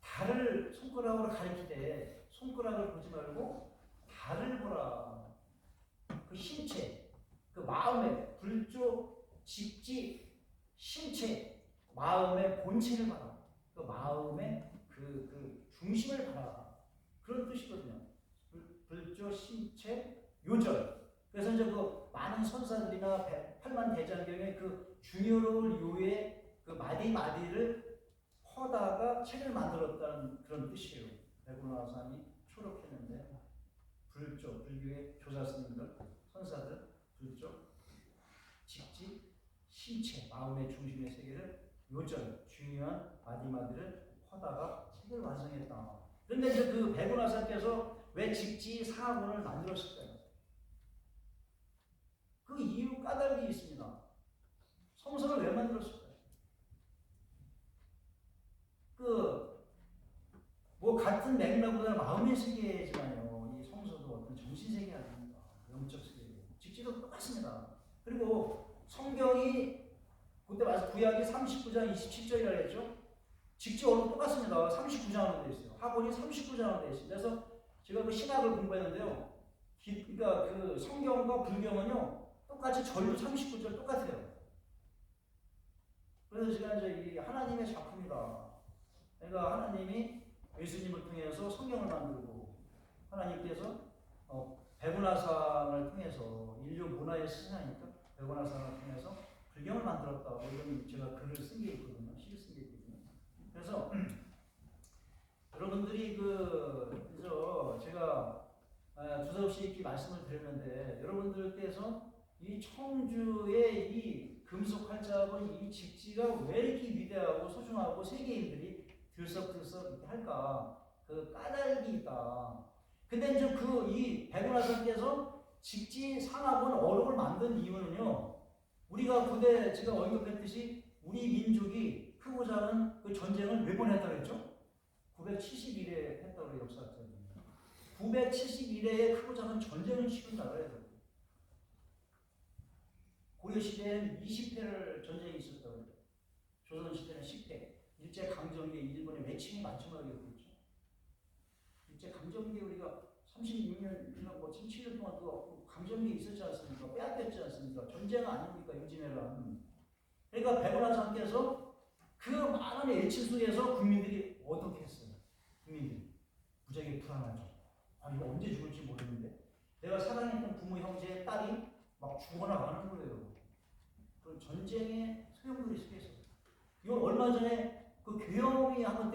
달을 손가락으로 가리킬 때 손가락을 보지 말고 달을 보라. 그 신체, 그 마음의 불조, 직지, 신체, 마음의 본체를 봐라. 그 마음의 그 중심을 봐라. 그런 뜻이거든요. 불조, 신체, 요절. 그래서 이제 그 많은 선사들이나 8만 대장경의 그 중요로울 요의 그 마디마디를 퍼다가 책을 만들었다는 그런 뜻이에요. 백운하상이 초록했는데 불조, 불교의 조사 스님들, 선사들, 불조, 직지, 신체, 마음의 중심의 세계를 요절, 중요한 마디마디를 퍼다가 책을 완성했다. 그런데 이제 그 백운하상께서 왜 직지 상하본을 만들었을까요? 그 이유 까닭이 있습니다. 성서를 왜 만들었을까요? 뭐 같은 맥락보다 마음의 세계지만요. 이 성서도 어떤 정신 세계 아닙니까? 영적 세계. 직지도 똑같습니다. 그리고 성경이 그때 말씀 구약이 39장 27절이라 했죠. 직지어로 똑같습니다. 39장으로 되어 있어요. 학원이 39장으로 되어 있어요. 그래서 제가 그 신학을 공부했는데요. 그러니까 그 성경과 불경은요 똑같이 절도 39절 똑같아요. 그래서 제가 이제 이 하나님의 작품이다. 그러니까 하나님이 예수님을 통해서 성경을 만들고 하나님께서 백운하상을 통해서 인류 문화의 스승이니까 백운하상을 통해서 불경을 만들었다. 뭐 이런 제가 글을 쓴 게 있거든요. 시를 쓴 게 있거든요. 그래서 여러분들이 제가 두서없이 이렇게 말씀을 드렸는데 여러분들께서 이 청주의 이 금속 활자하고 이 직지가 왜 이렇게 위대하고 소중하고 세계인들이 들썩들썩 이렇게 할까? 그 까닭이 있다. 근데 이제 이 백운하상께서 직지 상하권 어록을 만든 이유는요. 우리가 고대 제가 언급했듯이 우리 민족이 크고자 하는 그 전쟁을 몇 번 했다고 했죠? 971회 했다고 그래요, 역사학자들이. 971회에 크고자 하는 전쟁을 치른 나라예요. 고려시대에는 20회를 전쟁이 있었다고 해요. 조선시대는 10회. 일제강점기 일본의 외침이 마지막이었죠. 일제강점기 우리가 36년이나 뭐 37년 동안 또 강점기 있었지 않습니까? 빼앗겼지 않습니까? 전쟁 아닙니까? 임진왜란. 그러니까 백운하상께서 그 많은 일침 속에서 국민들이 어떻게 했어요? 국민들이 무지하게 불안하죠. 이거 언제 죽을지 모르는데 내가 사랑했던 부모, 형제, 딸이 막 죽어나가는 거예요. 그 전쟁의 소용돌이 속에서. 이건 얼마 전에 그 교영이 한번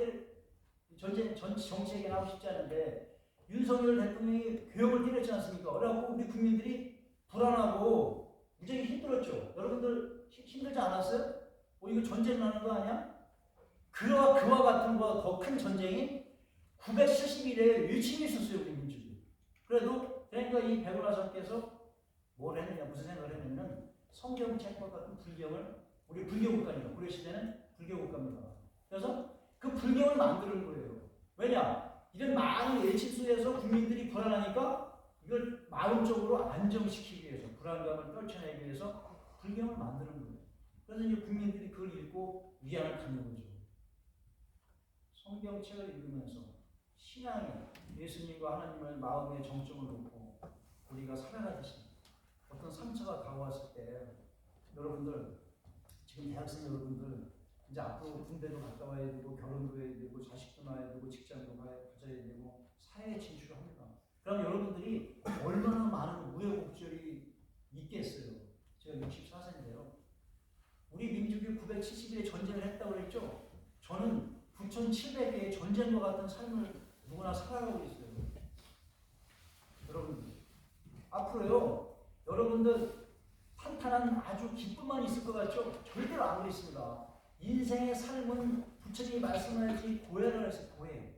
정치에게 나오고 싶지 않은데 윤석열 대통령이 교영을 때렸지 않습니까? 그래갖고 우리 국민들이 불안하고 무지하게 힘들었죠. 여러분들 힘들지 않았어요? 이거 전쟁 나는 거 아니야? 그와 같은 거 더 큰 전쟁이 971회에 일침이 있었어요, 우리 민족이. 그러니까 이 백운하상께서 뭘 했느냐, 무슨 생각을 했냐면 성경책과 같은 불경을 우리 불교국가니까 고려시대는 불교국가입니다. 그래서 그 불경을 만드는 거예요. 왜냐? 이런 많은 일침 속에서 국민들이 불안하니까 이걸 마음적으로 안정시키기 위해서 불안감을 떨쳐내기 위해서 불경을 만드는 거예요. 그래서 이제 국민들이 그걸 읽고 위안을 갖는 거죠. 성경책을 읽으면서 신앙에 예수님과 하나님을 마음의 정점을 놓고 우리가 살아가듯이 어떤 상처가 다가왔을 때 여러분들 지금 대학생 여러분들 이제 앞으로 군대도 갔다 와야 되고 결혼도 해야 되고 자식도 낳아야 되고 직장도 가져야 되고 사회에 진출을 합니다. 그럼 여러분들이 얼마나 많은 우여곡절이 있겠어요. 제가 64세인데요. 우리 민족이 970일의 전쟁을 했다고 그랬죠. 저는 9,700개의 전쟁과 같은 삶을 누구나 살아가고 있어요. 여러분들 앞으로요. 여러분들 탄탄한 아주 기쁨만 있을 것 같죠? 절대로 안 그렇습니다. 인생의 삶은 부처님이 말씀하셨지 고해를 했어요. 고해.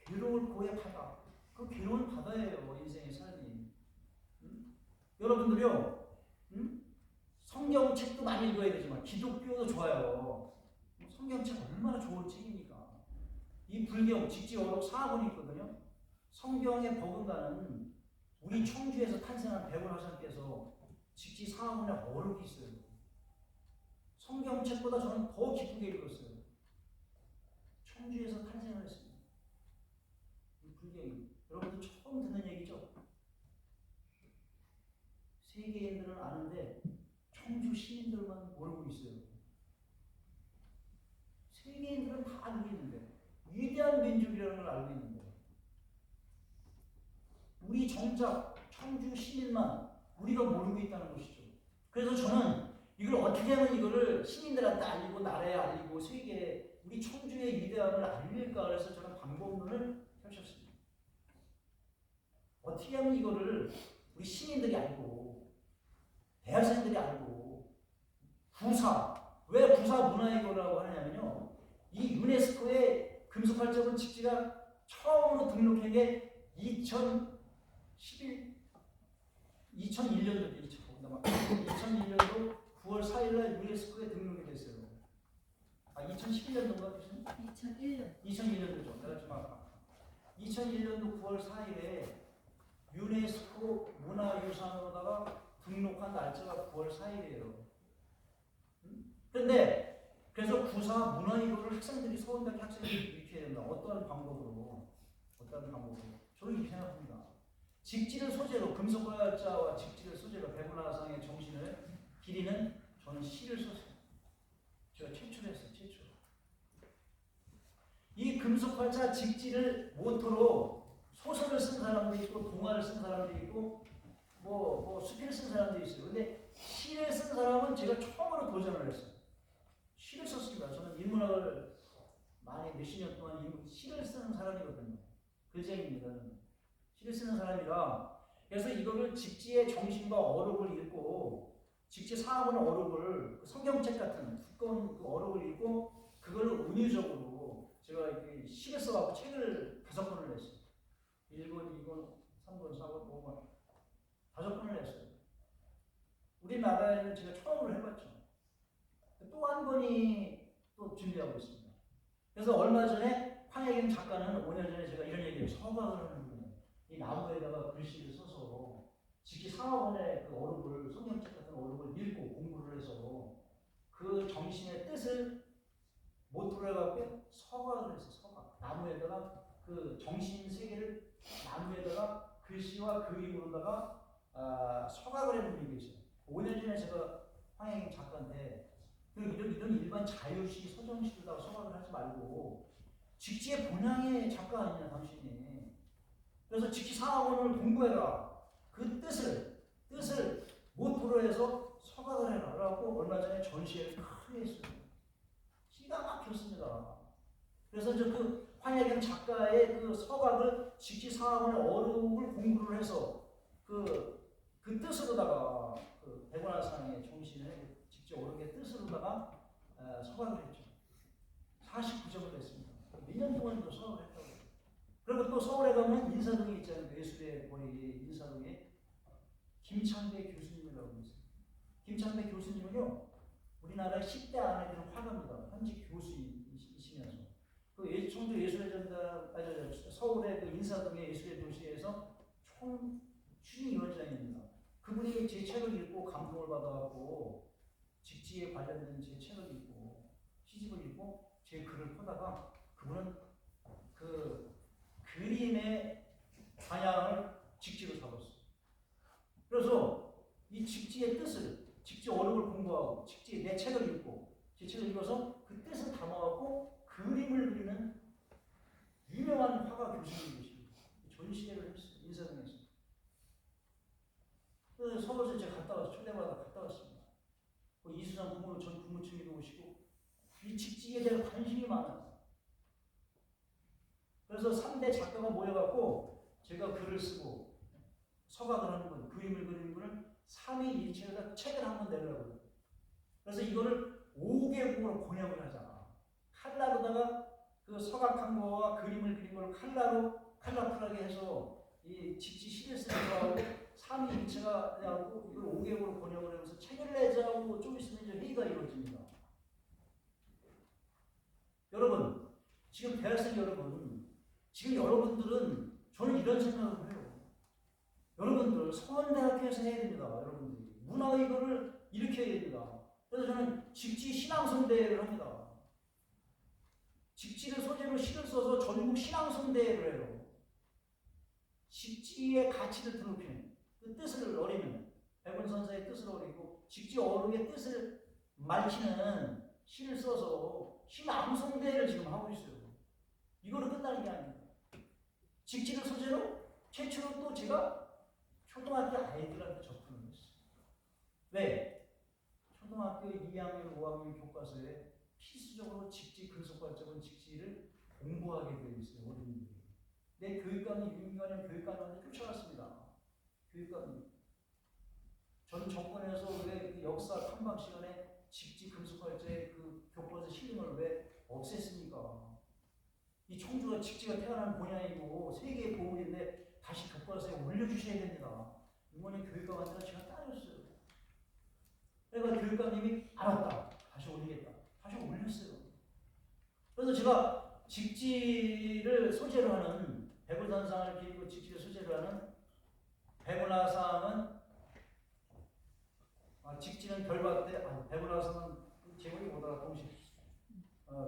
괴로울 고해 바다. 그 괴로운 바다예요. 인생의 삶이. 여러분들요. 성경책도 많이 읽어야 되지만 기독교도 좋아요. 성경책 얼마나 좋은 책입니까? 이 불경, 직지어록 사학원이 있거든요. 성경에 버금가는 우리 청주에서 탄생한 백운하상께서 직지 사학원에 어록이 있어요. 성경책보다 저는 더 기쁘게 읽었어요. 청주에서 탄생을 했습니다. 이 불경이. 여러분들 처음 듣는 얘기죠? 세계인들은 아는데 청주 시민들만 모르고 있어요. 세계인들은 다 알고 있는데 위대한 민족이라는 걸 알고 있는데 우리 정작 청주 시민만 우리가 모르고 있다는 것이죠. 그래서 저는 이걸 어떻게 하면 이거를 시민들한테 알리고 나라에 알리고 세계에 우리 청주의 위대함을 알릴까 해서 저는 방법론을 펼쳤습니다. 어떻게 하면 이거를 우리 시민들이 알고 대학생들이 알고 왜 부사 문화유고라고 하냐면요. 이 유네스코의 금속활자본 직지가 처음으로 등록한 게 2001년도에 있습니다만 2001년도 9월 4일날 유네스코에 등록이 됐어요. 2011년도인가 교수님? 2001년도죠. 내가 좀 아까 2001년도 9월 4일에 유네스코 문화유산으로다가 등록한 날짜가 9월 4일이에요. 그런데 그래서 구사 문화이도를 학생들이 서울대학 학생들이 익혀야 된다. 어떠한 방법으로? 저는 이렇게 생각합니다. 직지를 소재로 금속과자와 직지를 소재로 배문화상의 정신을 기리는 저는 시를 썼어요. 제가 최초로 했어요. 최초. 이 금속활자 직지를 모토로 소설을 쓴 사람도 있고 동화를 쓴 사람도 있고 뭐 수필을 쓴 사람도 있어요. 근데 시를 쓴 사람은 제가 처음으로 도전을 했어요. 시를 썼습니다. 저는 인문학을 많이 몇십 년 동안 시를 쓰는 사람이거든요. 글쟁이입니다. 시를 쓰는 사람이라 그래서 이거를 직지의 정신과 어록을 읽고 직지 사학원의 어록을 성경책 같은 두꺼운 그 어록을 읽고 그걸 은유적으로 제가 이렇게 시를 써갖고 책을 5권을 냈어요. 1권, 2권, 3권, 4권, 5권 5권을 냈어요. 우리나라에는 제가 처음으로 해봤죠. 또 한 권이 또 준비하고 있습니다. 그래서 얼마 전에 황혜경 작가는 5년 전에 제가 이런 얘기를 서각을 하는 거예요. 이 나무에다가 글씨를 써서 직지 사학원의 그 어록을 성경책 같은 어록을 읽고 공부를 해서 그 정신의 뜻을 모토로 해갖고 서각을 해서 서각 나무에다가 그 정신 세계를 나무에다가 글씨와 그림으로다가 서각을 해놓은 게 있어요. 5년 전에 제가 황혜경 작가한테 이런 일반 자유시 서정시로다가 서각을 하지 말고 직지의 본향의 작가 아니냐 당신이. 그래서 직지 사학원을 공부해라. 그 뜻을 모토로 해서 서각을 해라. 그래갖고 얼마 전에 전시회를 크게 했어요. 기가 막혔습니다. 그래서 이제 그 황혜경 작가의 그 서각을 직지 사학원의 어록을 공부를 해서 그 뜻으로다가 그 백원화상의 정신을 직접 어록의 뜻으로다가 서각을 했죠. 49점을 냈습니다. 몇 년 동안 또 서각을 했다고. 그리고 또 서울에 가면 인사동에 있잖아요. 예술의 거리 인사동에 김창배 교수님이라고 있어요. 김창배 교수님은요, 우리나라의 10대 안에 드는 화가입니다. 현직 교수이시면서 그 청주 예술의 전당, 서울의 그 인사동의 예술의 도시에서 총 추진위원장입니다. 그분이 제 책을 읽고 감동을 받아갖고 직지에 관련된 제 책을 읽고 시집을 읽고 제 글을 보다가 그분은 그 그림의 방향을 직지로 잡았어요. 그래서 이 직지의 뜻을 직지 어록을 공부하고 직지 내 책을 읽고 제 책을 읽어서 그 뜻을 담아갖고 그림을 그리는 유명한 화가 교수님이십니다. 전시회를 했어요. 인사동에서. 서울에서 제가 갔다 왔어요. 초대받아 갔다 왔습니다. 이수상 부모로 전 국무총리도 오시고 이 직지에 대한 관심이 많아요. 그래서 3대 작가가 모여갖고 제가 글을 쓰고 서각을 하는 건 그림을 그리는 거는 3일일체에다 책을 한번 내려고. 그래서 이거를 5개국으로 번역을 하잖아. 칼라로다가 그 서각한 거와 그림을 그린 걸 칼라풀하게 해서 이 직지 시를 쓰는 거하고 3일일체가 되고 이걸 5개국으로 번역을 하면서 책을 내자고 좀 있으면 이제 회의가 이루어집니다. 여러분, 지금 대학생 여러분, 지금 여러분들은 저는 이런 생각을 해요. 여러분들 서원대학교에서 해야 됩니다. 여러분들이 문화의거를 일으켜야 됩니다. 그래서 저는 직지 신앙송대회를 합니다. 직지를 소재로 시를 써서 전국 신앙송대회를 해요. 직지의 가치를 드높이는 그 뜻을 어리는 백원 선사의 뜻을 어리고 직지 어록의 뜻을 밝히는 시를 써서 신앙송대회를 지금 하고 있어요. 이거로 끝나는 게 아닙니다. 직지를 소재로 최초로 또 제가 초등학교 아이들한테 접근을 했어요. 왜? 초등학교 2학년, 5학년 교과서에 필수적으로 직지, 근속관점은 직지를 공부하게 되어 있어요. 어린이들이. 내 교육감이, 윤기관의 교육감한테 쫓아갔습니다. 교육감이. 전 정권에서 왜 그 역사 탐방 시간에 직지, 근속관점의 그 교과서 실림을 왜 없앴습니까? 이 청주가 직지가 태어난 본향이고 세계의 보물인데 다시 교과서에 올려주셔야 됩니다. 이번에 교육감한테 제가 따졌어요. 그러니까 교육감님이 알았다. 다시 올리겠다. 다시 올렸어요. 그래서 제가 직지를 소재로 하는 배구단상을 기리고 직지를 소재로 하는 배구나상은 직지는 별받대 배구나상은 제목이 뭐더라 동시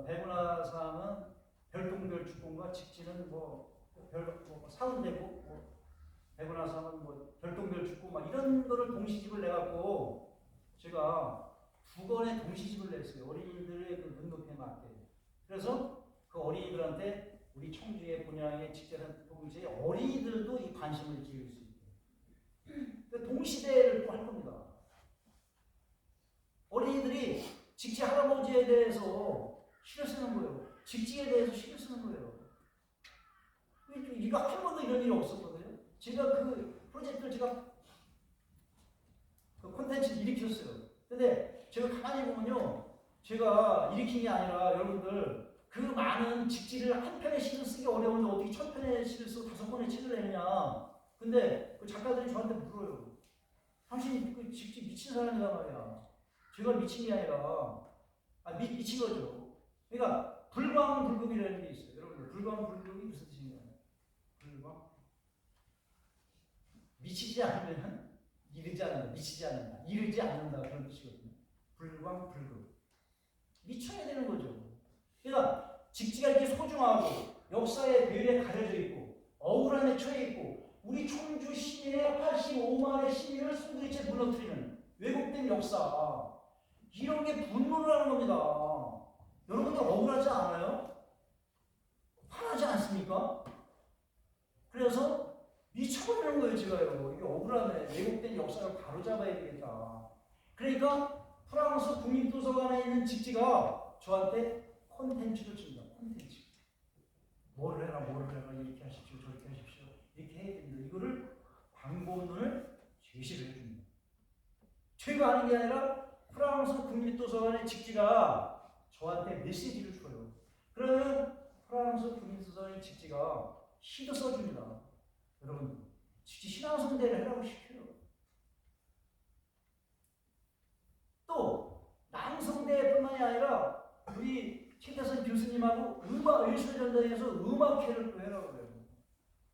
배구나상은 별동별 축구과 직지는 사운되고 배구나상은 별동별 축구 막 이런 거를 동시집을 내갖고 제가 2권의 동시집을 냈어요. 어린이들의 그 눈높이에 맞게. 그래서 그 어린이들한테 우리 청주의 본향의 직제는 동시에 어린이들도 이 관심을 기울일 수 있게. 그러니까 동시대를 또 할 겁니다. 어린이들이 직지 할아버지에 대해서 시를 쓰는 거예요. 직지에 대해서 시를 쓰는 거예요. 이거 한 번도 이런 일이 없었거든요. 제가 그 프로젝트를 그 콘텐츠를 일으켰어요. 근데 제가 가만히 보면요. 제가 일으킨 게 아니라 여러분들 그 많은 직지를 한 편의 시를 쓰기 어려운데 어떻게 1000편의 시를 쓰고 5권의 책을 내느냐. 근데 그 작가들이 저한테 물어요. 당신 그 직지 미친 사람이란 말이야. 제가 미친 게 아니라 미친 거죠. 그러니까 불광불급이라는 게 있어요. 여러분들 불광불급이 무슨 뜻인가요? 불광 미치지 않으면 이르지 않는다. 미치지 않는다. 이르지 않는다. 그런 뜻이거든요. 불광불급 미쳐야 되는 거죠. 그러니까 직지가 이렇게 소중하고 역사의 뇌에 가려져 있고 억울함에 처해 있고 우리 청주 시민의 85만의 시민을 송두리째 무너뜨리는 왜곡된 역사 이런 게 분노를 하는 겁니다. 여러분들 억울하지 않아요? 화나지 않습니까? 그래서 미쳐버리는 거예요, 제가요. 이게 억울하네. 왜곡된 역사를 바로잡아야 되겠다. 그러니까 프랑스 국립도서관에 있는 직지가 저한테 콘텐츠를 줍니다. 콘텐츠. 뭐를 해라, 이렇게 하십시오, 저렇게 하십시오. 이렇게 해야 됩니다. 이거를 방법론을 제시를 해줍니다. 제가 하는 게 아니라 프랑스 국립도서관의 직지가 저한테 메시지를 줘요. 그러면 프랑스 국립도서관의 직지가 시도 써줍니다. 여러분, 직지 신앙성대를 하라고 시켜요. 또 낭성대뿐만이 아니라 우리 최태선 교수님하고 예술전당에서 음악회를 또 해라고 그래요.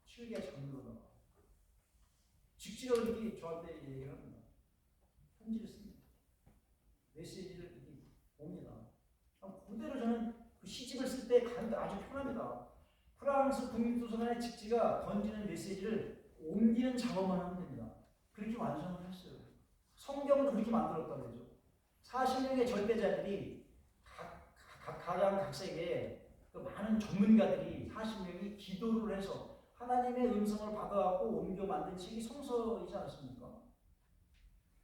7개 장르로. 직지가 이렇게 저한테 얘기를 합니다. 편지를 씁니다. 메시지를 옵니다. 그대로 저는 그 시집을 쓸 때 가는데 아주 편합니다. 프랑스 국립도서관의 직지가 던지는 메시지를 옮기는 작업만 하면 됩니다. 그렇게 완성을 했어요. 성경도 그렇게 만들었다고 그러죠. 40명의 절대자들이 각색에 그 많은 전문가들이 40명이 기도를 해서 하나님의 음성을 받아갖고 옮겨 만든 책이 성서이지 않습니까?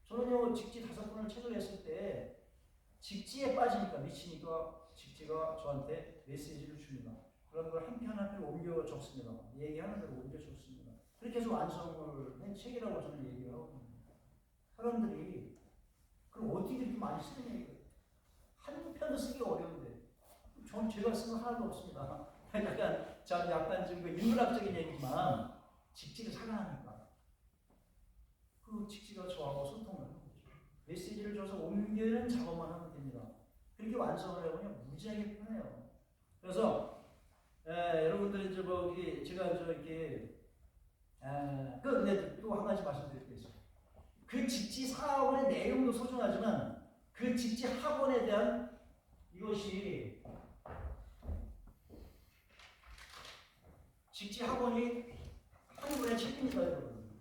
저는요 직지 5권을 책을 냈을 때 직지에 빠지니까 미치니까 직지가 저한테 메시지를 줍니다. 그런 걸 한 편 한 편 옮겨 적습니다. 얘기하는 대로 옮겨 적습니다. 그렇게 해서 완성을 한 책이라고 저는 얘기를 하거든요. 사람들이 그럼 어떻게 이렇게 많이 쓰느냐 이거예요. 한 편도 쓰기 어려운데 전 제가 쓰는 거 하나도 없습니다. 약간 좀 인문학적인 얘기지만 직지를 사랑하니까 그 직지가 저하고 소통을 하는 거죠. 메시지를 줘서 옮기는 작업만 하면 됩니다. 그렇게 완성을 해보면 무지하게 편해요. 그래서 여러분들 이제 제가 이렇게 근데 또 한 가지 말씀드릴 게 있어요. 그 직지 사학원의 내용도 소중하지만 그 직지 학원에 대한 이것이 직지 학원이 한 권의 책입니다, 여러분.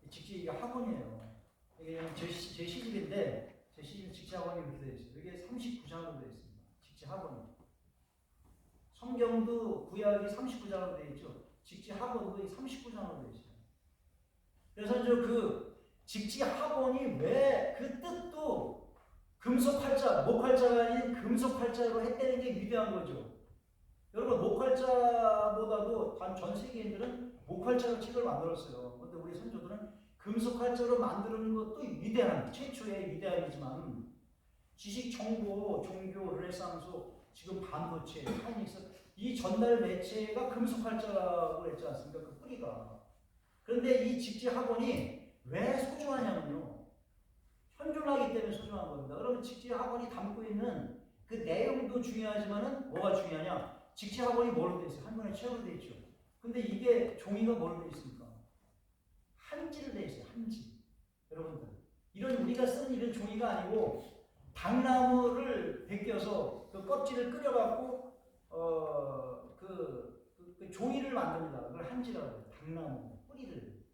직지 학원이에요. 이게 제 시집인데 제 시집 직지 학원이 이렇게 되어 있어요. 이게 39장으로 되어 있습니다. 직지 학원이. 성경도 구약이 39장으로 되어 있죠. 직지 학원도 39장으로 되어 있어요. 그래서 그 직지 학원이 왜 그 뜻도 금속활자, 목활자가 아닌 금속활자로 했다는 게 위대한 거죠. 여러분 목활자보다도 전 세계인들은 목활자로 책을 만들었어요. 그런데 우리 선조들은 금속활자로 만드는 것도 위대한 최초의 위대함이지만 지식 정보, 종교, 르네상스, 지금 반도체, 타이닉스 이 전달 매체가 금속활자라고 했지 않습니까? 그 뿌리가. 그런데 이 직지 학원이 왜 소중하냐면요. 현존하기 때문에 소중한 겁니다. 그러면 직지학원이 담고 있는 그 내용도 중요하지만은 뭐가 중요하냐? 직지학원이 뭘로 되어 있어요? 한문에 최고로 되어 있죠. 근데 이게 종이가 뭘로 되어 있습니까? 한지로 되어 있어요. 한지. 여러분들 이런 우리가 쓰는 이런 종이가 아니고 당나무를 벗겨서 그 껍질을 끓여갖고 그 종이를 만듭니다. 그걸 한지라고 해요. 당나무 뿌리를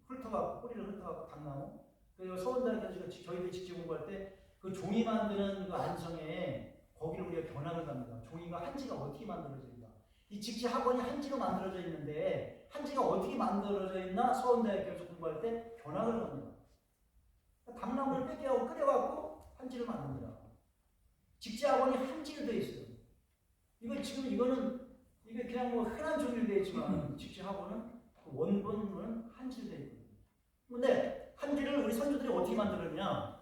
훑어갖고 뿌리를 훑어갖고 당나무. 그 서원대학교 저희들 직접 공부할 때 그 종이 만드는 그 안성에 거기를 우리가 견학을 갑니다. 종이가 한지가 어떻게 만들어집니까? 이 직지 학원이 한지로 만들어져 있는데 한지가 어떻게 만들어져 있나 서원대학교에서 공부할 때 견학을 갑니다. 당나무를 뺏겨갖고 끓여갖고 한지를 만듭니다. 직지 학원이 한지로 되어 있어요. 이거는 이게 그냥 뭐 흔한 종이로 되어 있지만 직지 학원은 그 원본은 한지로 되어 있거든요. 근데 한지를 우리 선조들이 어떻게 만들었냐?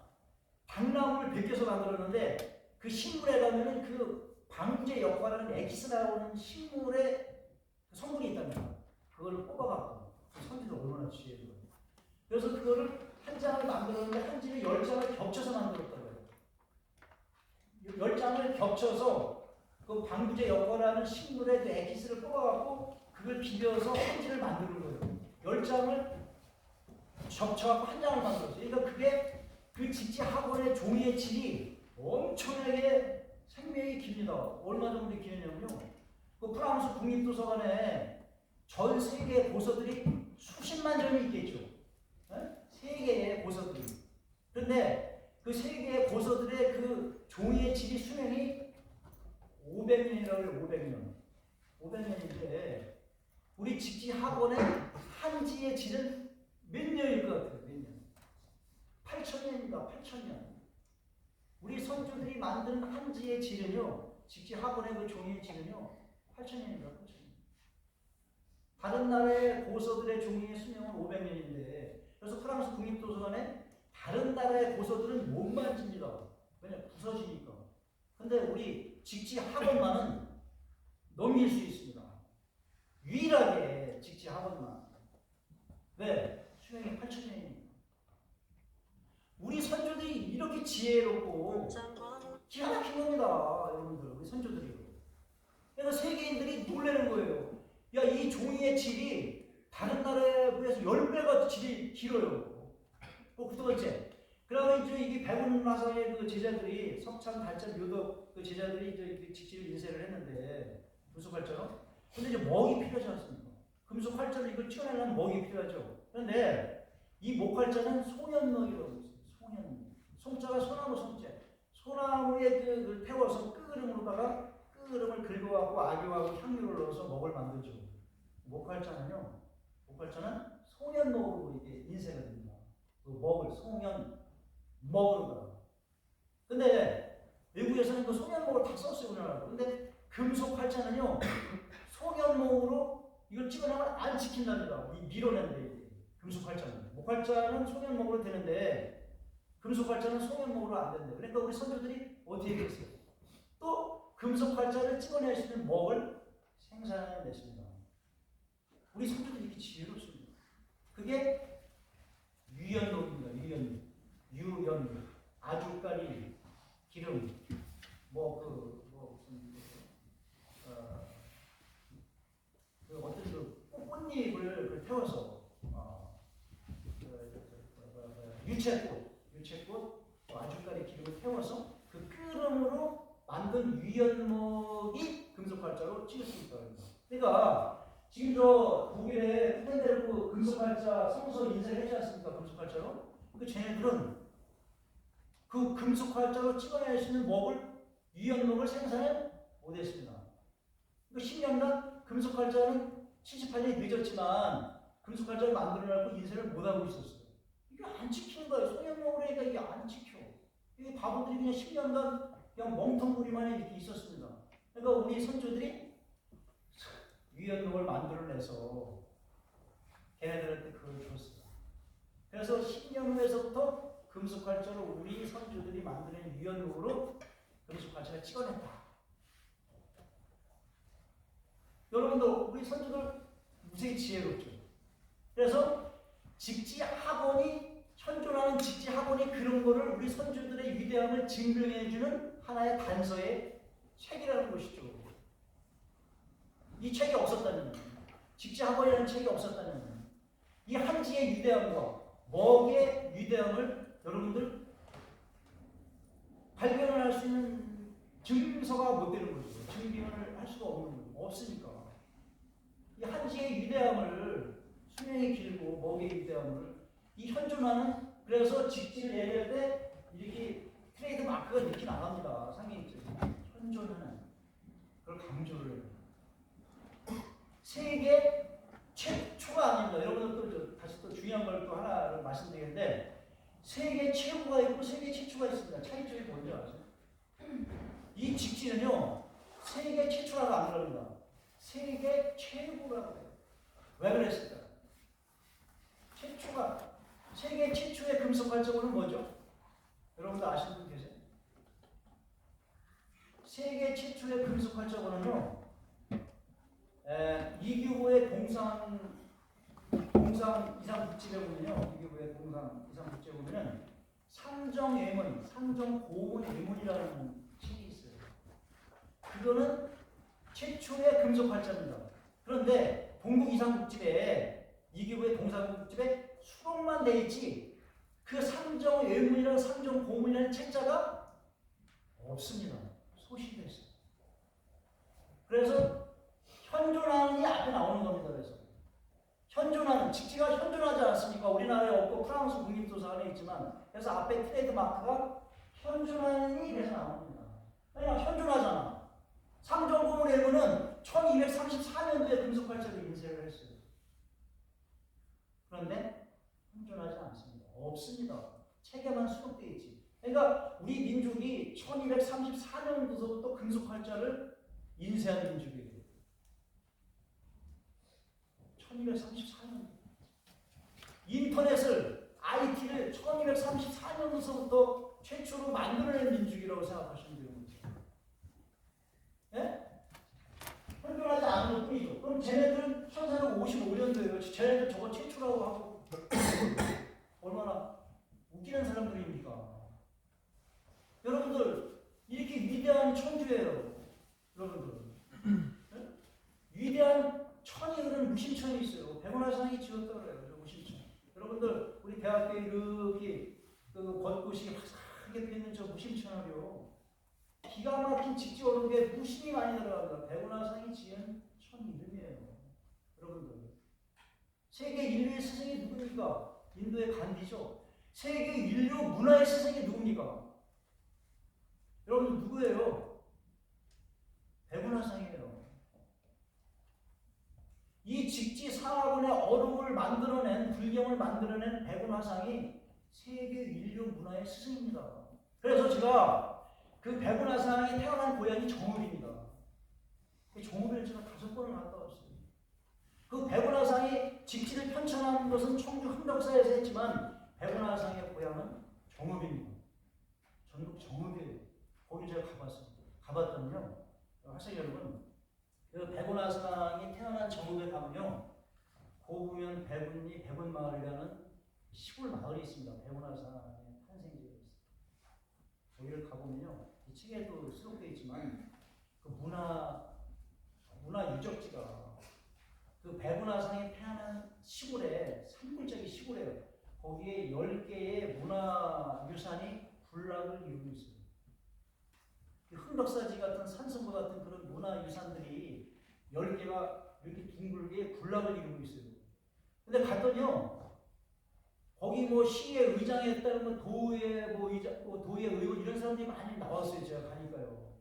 당나무를 벗겨서 만들었는데 그 식물에 가면은 그 방부제 역할하는 엑스 나오는 식물의 성분이 있답니다. 그거를 뽑아갖고 선조들 얼마나 지혜로워요. 그래서 그거를 한 장을 만들었는데 한지를 10장을 겹쳐서 만들었다고요. 10장을 겹쳐서 그 방부제 역할하는 식물의 그 엑스를 뽑아갖고 그걸 비벼서 한지를 만드는 거예요. 10장을 겹쳐갖고 한 장을 만들었어요. 그러니까 그게 그 직지 학원의 종이의 질이 엄청나게 생명이 깁니다. 얼마 정도 기냐면요. 그 프랑스 국립도서관에 전 세계 고서들이 수십만 점이 있겠죠. 세계의 고서들이. 그런데 그 세계의 고서들의 그 종이의 질이 수명이 500년이라고 해요. 500년. 500년인데 우리 직지 학원의 한지의 질은 몇 년일 것 같아요? 몇 년? 8,000년인가? 8,000년. 우리 선조들이 만든 한지의 질은요, 직지 학원의 그 종이의 질은요, 8,000년인가? 8,000년. 다른 나라의 고서들의 종이의 수명은 500년인데, 그래서 프랑스 국립도서관에 다른 나라의 고서들은 못 만집니다. 왜냐? 부서지니까. 근데 우리 직지 학원만은 넘길 수 있습니다. 유일하게 직지 학원만. 왜? 수명이 8,000년이니까. 우리 선조들이 이렇게 지혜롭고 기가 막힌 겁니다. 여러분들, 우리 선조들이. 그래서 세계인들이 놀라는 거예요. 야, 이 종이의 질이 다른 나라에 비해서 10배가 질이 길어요. 두 번째. 그러면 이제 이게 백운마사의 그 제자들이 석찬, 달찬, 묘덕 그 제자들이 이제 직지를 인쇄를 했는데 금속활자로. 근데 이제 먹이 필요하지 않습니까? 금속활자로 이걸 찍어내려면 먹이 필요하죠. 그런데 이 목활자는 소년먹이라고 있어요. 소년먹. 송자가 소나무 송자. 소나무에 그걸 태워서 끄름으로다가 끄름을 긁어갖고 악유하고 향유를 넣어서 먹을 만들죠. 목활자는요. 목활자는 소년먹으로 이게 인쇄가 됩니다. 그 먹을 소년 먹으로다가. 근데 외국에서는 그 소년목을 다 썼어요, 우리나라. 근데 금속활자는요, 소년목으로 이걸 찍어내면 안 지킨답니다. 밀어낸대, 금속활자는. 목활자는 소년목으로 되는데, 금속활자는 소년목으로 안 된대. 그러니까 우리 선조들이 어떻게 했어요? 또 금속활자를 찍어낼 수 있는 목을 생산해냈습니다. 우리 선조들이 이렇게 지혜롭습니다. 그게 유연록입니다. 유연, 아주까리, 기름, 어떤 그 꽃잎을 태워서, 유채꽃, 아주까리 기름을 태워서 그 끓음으로 만든 유연목이 금속활자로 찍을 수 있다고 합니다. 그러니까 지금 저 독일의 푸덴베르크 금속활자 성서 인쇄를 했지 않습니까? 금속활자로. 그 쟤네들은 그 금속활자로 찍어낼 수 있는 목을, 유연목을 생산해 못했습니다. 그 10년간 금속활자는 78년이 늦었지만 금속활자를 만들어내고 인쇄를 못하고 있었어요. 이게 안 지키는 거예요. 소년목을 하니까 이게 안 지켜. 이게 바보들이 그냥 10년간 그냥 멍텅구리만 이렇게 있었습니다. 그러니까 우리 선조들이 유연목을 만들어내서 걔네들한테 그걸 줬습니다. 그래서 10년 후에서부터 금속활자로 우리 선조들이 만드는 유연목으로 금속활자를 찍어냈다. 여러분들, 우리 선조들 무지 지혜롭죠. 그래서 직지 학원이 현존하는 직지 학원이 그런 거를 우리 선조들의 위대함을 증명해주는 하나의 단서의 책이라는 것이죠. 이 책이 없었다면, 직지 학원이라는 책이 없었다면, 이 한지의 위대함과 먹의 위대함을 여러분들 발견을 할 수 있는 증서가 못 되는 거죠. 증빙을 할 수가 없는 거죠. 없으니까. 이 한지의 위대함을, 수명이 길고 먹의 위대함을 이 현존하는, 그래서 직지를 얘기할 때 이렇게 트레이드 마크가 이렇게 나갑니다. 상에 있죠. 현존하는, 그걸 강조를 해요. 세계 최초가 아닙니다. 여러분들 또 다시 또 중요한 걸 또 하나를 말씀드리는데, 세계 최고가 있고 세계 최초가 있습니다. 차이점이 뭔지 아세요? 이 직지는요, 세계 최초라고 안 그럽니다. 세계 최고라고 해요. 왜 그랬을까? 최초가, 세계 최초의 금속 발자국은 뭐죠? 여러분들 아시는 분 계세요? 세계 최초의 금속 발자국은요, 이규보의 동상 이상국집에 보면요, 이규보의 동상 이상국집에 보면은 상정예문, 상정고문예문이라는 책이 있어요. 그거는 최초의 금속 발자입니다. 그런데 동국 이상국집에, 이규보의 동상국집에 수록만 돼 있지 그 상정예문이랑 상정고문이라는 책자가 없습니다. 소실됐어요. 그래서 현존하는이 앞에 나오는 겁니다. 그래서 현존하는, 직지가 현존하지 않습니까? 우리나라에 없고 프랑스 국립도서 안에 있지만, 그래서 앞에 트레이드 마크가 현존하는이 그래서 나옵니다. 그러니까 현존하잖아. 상정고문 예문은 1234년도에 금속 발자를 인쇄를 했어요. 그런데 현존하지 않습니다. 없습니다. 책에만 수록되어 있지. 그러니까 우리 민족이 1234년도서부터 금속 발자를 인쇄한 민족이에요. 1234년. 인터넷을, IT를 1234년도서부터 최초로 만들어낸 민족이라고 생각하시면 돼요. 예? 현존하지 않은 것 뿐이죠. 그럼 쟤네들은 1455년도에요. 쟤네들 저거 최초라고 하고 얼마나 웃기는 사람들입니까? 여러분들, 이렇게 위대한 천주예요. 여러분들. 예? 위대한 천이 흐르는 무심천이 있어요. 백운하상이 지었다고 그래요. 무심천. 여러분들, 우리 대학교에 이렇게 그 벚꽃이 화사하게 피는 저 무심천을요, 기가 막힌 직지 오른 게 무심히 많이 들어갑니다. 백운하상이 지은 천 이름이에요. 여러분들, 세계 인류의 스승이 누굽니까? 인도의 간디죠. 세계 인류 문화의 스승이 누굽니까? 여러분들 누구예요? 백운하상이에요. 이 직지 사학원의 어록을 만들어낸, 불경을 만들어낸 백운하상이 세계 인류 문화의 스승입니다. 그래서 제가 그 백운하상이 태어난 고향이 정읍입니다. 정읍에 제가 5번을 갔다 왔어요. 그 백운하상이 직지를 편찬한 것은 청주 흥덕사에서 했지만 백운하상의 고향은 정읍입니다. 전국 정읍이에요. 거기 제가 가봤습니다. 가봤더니요, 학생 여러분, 그 백운하상이 태어난 정읍에 가면요, 고구면 백운리 백운마을이라는 시골 마을이 있습니다. 백운하상의 탄생지가 있습니다. 거기를 가보면요, 이 책에도 수록되어 있지만 그 문화 유적지가 그 백운하상이 태어난 시골에, 산골짜기 시골에요. 거기에 10개의 문화유산이 군락을 이루고 있어요. 흥덕사지 같은 산성과 같은 그런 문화유산들이 10개가 이렇게 둥글게 군락을 이루고 있어요. 근데 갔더니요, 거기 뭐 시의 의장했다는 뭐 도의 뭐 의장, 도의 의원 이런 사람들이 많이 나왔어요. 제가 가니까요.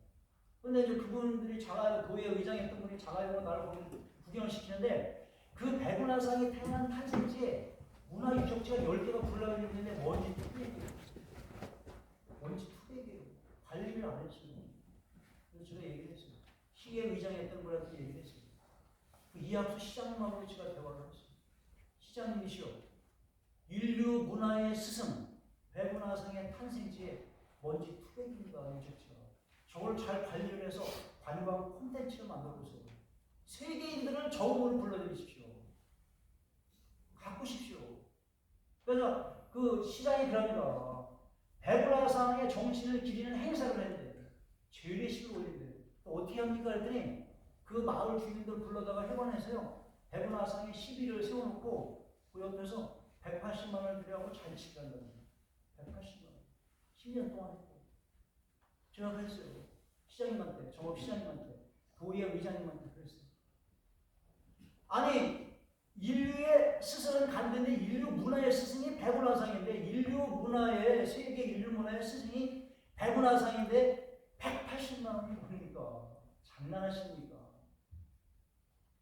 근데 이제 그분들이 도의 의장했던 분이 자가용으로 나를 거기 구경을 시키는데, 그 백운하상이 태어난 탄생지에 문화유적지가 10개가 군락을 이루는데 먼지 투백이에요. 먼지 투백이에요. 관리를 안 했어요. 그래서 제가 얘기를 했어요. 시의 의장했던 분한테 얘기를 했어요. 그 이학수 시장님하고 제가 대화를 했어요. 시장님이시여, 인류 문화의 스승 백운하상의 탄생지에 먼지 투백입니다. 유적지가. 저걸 잘 관리를 해서 관광 콘텐츠를 만들어보세요. 세계인들을 정읍으로 불러들이십시오. 가꾸십시오. 그래서 그 시장이 그럽니다. 배구라상의 정신을 기리는 행사를 했는데 죄례식을 올린대. 어떻게 합니까? 그랬더니 그 마을 주민들 불러다가 회관에서요 배구라상에 시비를 세워놓고 그 옆에서 180만 원을 들여고 잔치를 한다는 거예요. 180만 원. 10년 동안 했고. 제가 그랬어요. 시장님한테, 정업시장님한테, 도의회 의장님한테 그랬어요. 아니, 인류의 스승은 간대인데 인류 문화의 스승이 배구라상인데 인류 문화의, 세계 인류 문화의 스승이 배구라상인데 180만 원이 뭡니까? 장난하십니까?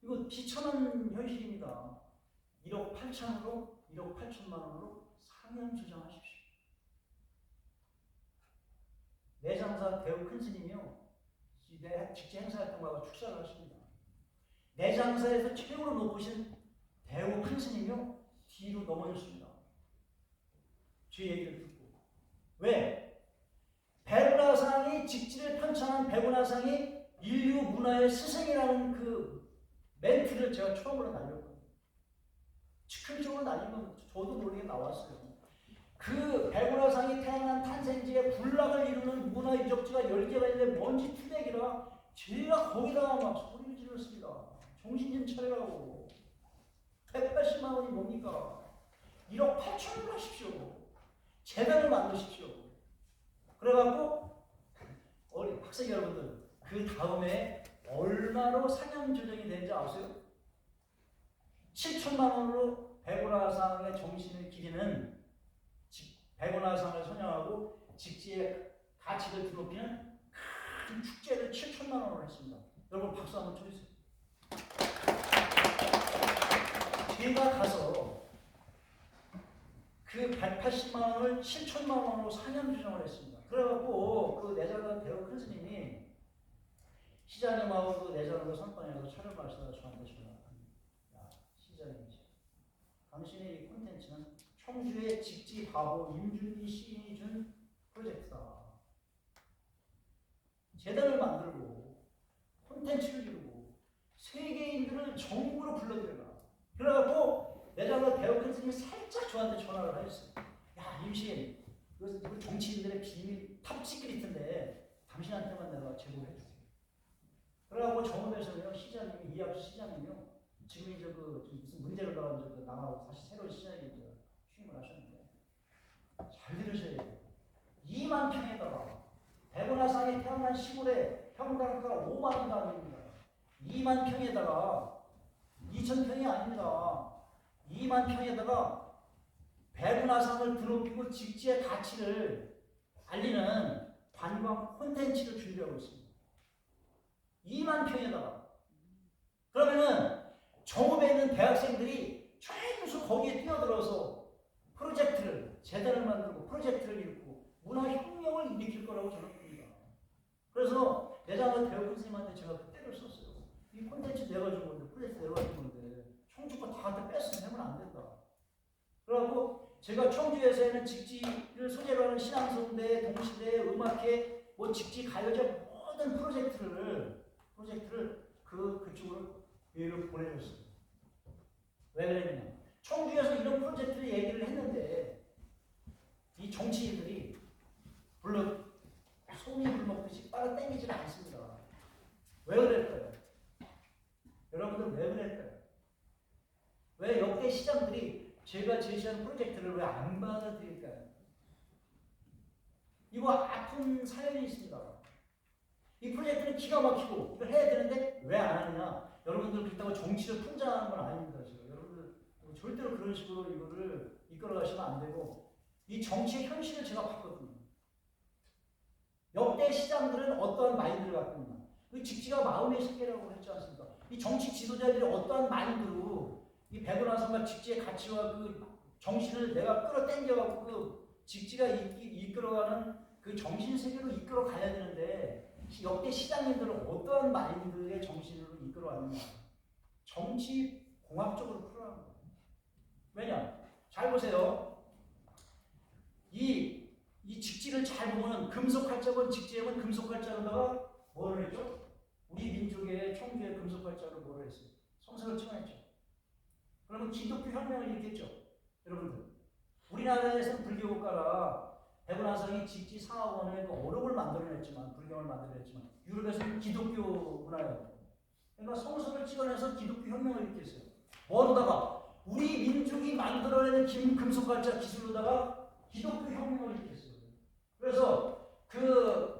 이거 비천한 현실입니다. 1억 8천으로 1억 8천만 원으로 상향 조정하십시오. 내장사 대우 큰 스님이요. 직제 행사했던 거하고 축사를 하십니다. 내장사에서 최고로 높으신 대우 큰 스님이요. 뒤로 넘어졌습니다. 제 얘기를 듣고. 왜? 배구라상이 직지를 편찬한 배구라상이 인류 문화의 스승이라는 그 멘트를 제가 처음으로 날렸거든요. 즉흥적으로 날린 건 저도 모르게 나왔어요. 그 배구라상이 태어난 탄생지에 군락을 이루는 문화유적지가 10개가 있는데 먼지 투백이라 제가 거기다가 막 소리를 질렀습니다. 정신 좀 차리라고. 180만 원이 뭡니까? 1억 8천을 하십시오. 재단을 만드십시오. 그래갖고 우리 학생 여러분들 그 다음에 얼마로 상향 조정이 되는지 아세요? 7천만 원으로 배구라상의 정신을 기리는 배구라상을 선양하고 직지의 가치를 드높이는 큰 축제를 7천만 원으로 했습니다. 여러분 박수 한번 쳐주세요. 제가 가서 그 180만 원을 7천만 원으로 상향 조정을 했습니다. 그래갖고 그 내장사 대우 큰 스님이 시장님하고 그 내장사 선방에서 차를 마시다가 저한테 전화합니다. 야, 시장님, 당신의 이 콘텐츠는 청주의 직지 바보 임준기 시인이 준 프로젝트다. 재단을 만들고 콘텐츠를 이루고 세계인들을 전국으로 불러들여라. 그래갖고 내장사 대우 큰 스님이 살짝 저한테 전화를 하셨어요. 야, 임시인, 이거 정치인들의 비밀 탑시크릿인데 당신한테만 내가 제보를 해줄게. 그래갖고 정읍에서는요, 시장님이, 이학수 시장님이요, 지금 이제 그 무슨 문제를 나가지고 나가고 다시 새로운 시장이 이제 취임을 하셨는데, 잘 들으셔야 돼요. 2만 평에다가, 배구라상에 태어난 시골에 평당가 5만 원 단위입니다. 2만 평에다가, 2천 평이 아닙니다. 2만 평에다가 배구라상을 드높이고 직지의 가치를 알리는 관광 콘텐츠를 준비하고 있습니다. 2만 평에다가. 그러면은 정읍에 있는 대학생들이 최소 거기에 뛰어들어서 프로젝트를, 재단을 만들고 프로젝트를 일으키고 문화혁명을 일으킬 거라고 저는 봅니다. 그래서 내장사 대우 선생님한테 제가 그때를 썼어요. 이 콘텐츠 내가 준 건데, 프로젝트 내가 준 건데 청주권 다한테 뺏으면 안 된다. 그래갖고 제가 청주에서는 직지를 소재로 하는 신앙성대, 동시대, 음악회, 뭐 직지 가요제 모든 프로젝트를 그쪽으로 메일을 보내줬어요. 왜 그랬냐? 청주에서 이런 프로젝트를 얘기를 했는데 이 정치인들이 물론 소미 불먹듯이 빨아당기지는 않습니다. 왜 그럴까요? 여러분들 왜 그럴까요? 왜 역대 시장들이 제가 제시한 프로젝트를 왜 안 받아들일까요? 이거 아픈 사연이 있습니다. 이 프로젝트는 기가 막히고 이걸 해야 되는데 왜 안 하느냐? 여러분들 그렇다고 정치를 풍자하는 건 아닙니다. 지금. 여러분들 절대로 그런 식으로 이거를 이끌어가시면 안 되고 이 정치의 현실을 제가 봤거든요. 역대 시장들은 어떠한 마인드를 갖고 있나? 그 직지가 마음의 세계라고 했지 않습니까? 이 정치 지도자들이 어떠한 마인드로 이 배구라상과 직지의 가치와 그 정신을 내가 끌어당겨갖고 그 직지가 이끌어가는 그 정신 세계로 이끌어 가야 되는데 역대 시장님들은 어떠한 마인드의 정신으로 이끌어왔느냐? 정치 공학적으로 풀어가는 거예요. 왜냐? 잘 보세요. 이 직지를 잘 보면 금속활자건 직지에는 금속활자로다가 뭐를 했죠? 우리 민족의 청주의 금속활자로 뭐를 했어요? 성사를 청했죠. 그러면 기독교 혁명을 일으켰죠. 여러분들. 우리나라에서는 불교국가라 대구나성이 직지 상하원의 그 어록을 만들어냈지만 불경을 만들어냈지만 유럽에서는 기독교 문화예요. 그러니까 성서를 찍어내서 기독교 혁명을 일으켰어요. 뭐로다가 우리 민족이 만들어내는 금속발자 기술로다가 기독교 혁명을 일으켰어요. 그래서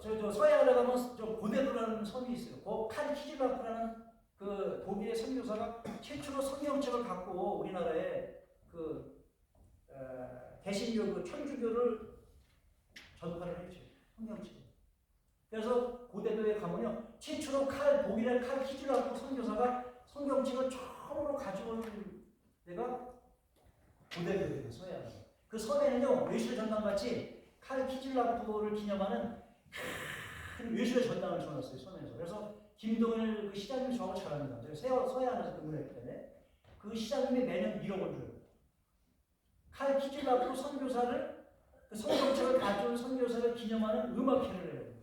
저 서해안에 가면 저 고대도라는 섬이 있어요. 그 칼키질라프라는 그 독일의 선교사가 최초로 성경책을 갖고 우리나라에 개신교 그 천주교를 전파를 했죠. 성경책. 그래서 고대도에 가면요 최초로 독일의 칼키질라프 선교사가 성경책을 처음으로 가져온 데가 고대도예요. 서해안. 그 섬에는요 외실 전당같이 칼키질라프를 기념하는 큰 외실의 전당을 지어놨어요. 섬에서. 그래서 김동일 그 시장님이 저하고 잘 압니다. 제가 서해안에서 근무했기 때문에 그 시장님이 매년 1억을 줘요. 칼키질라프 선교사를 그 성경책을 가져온 선교사를 기념하는 음악회를 해요.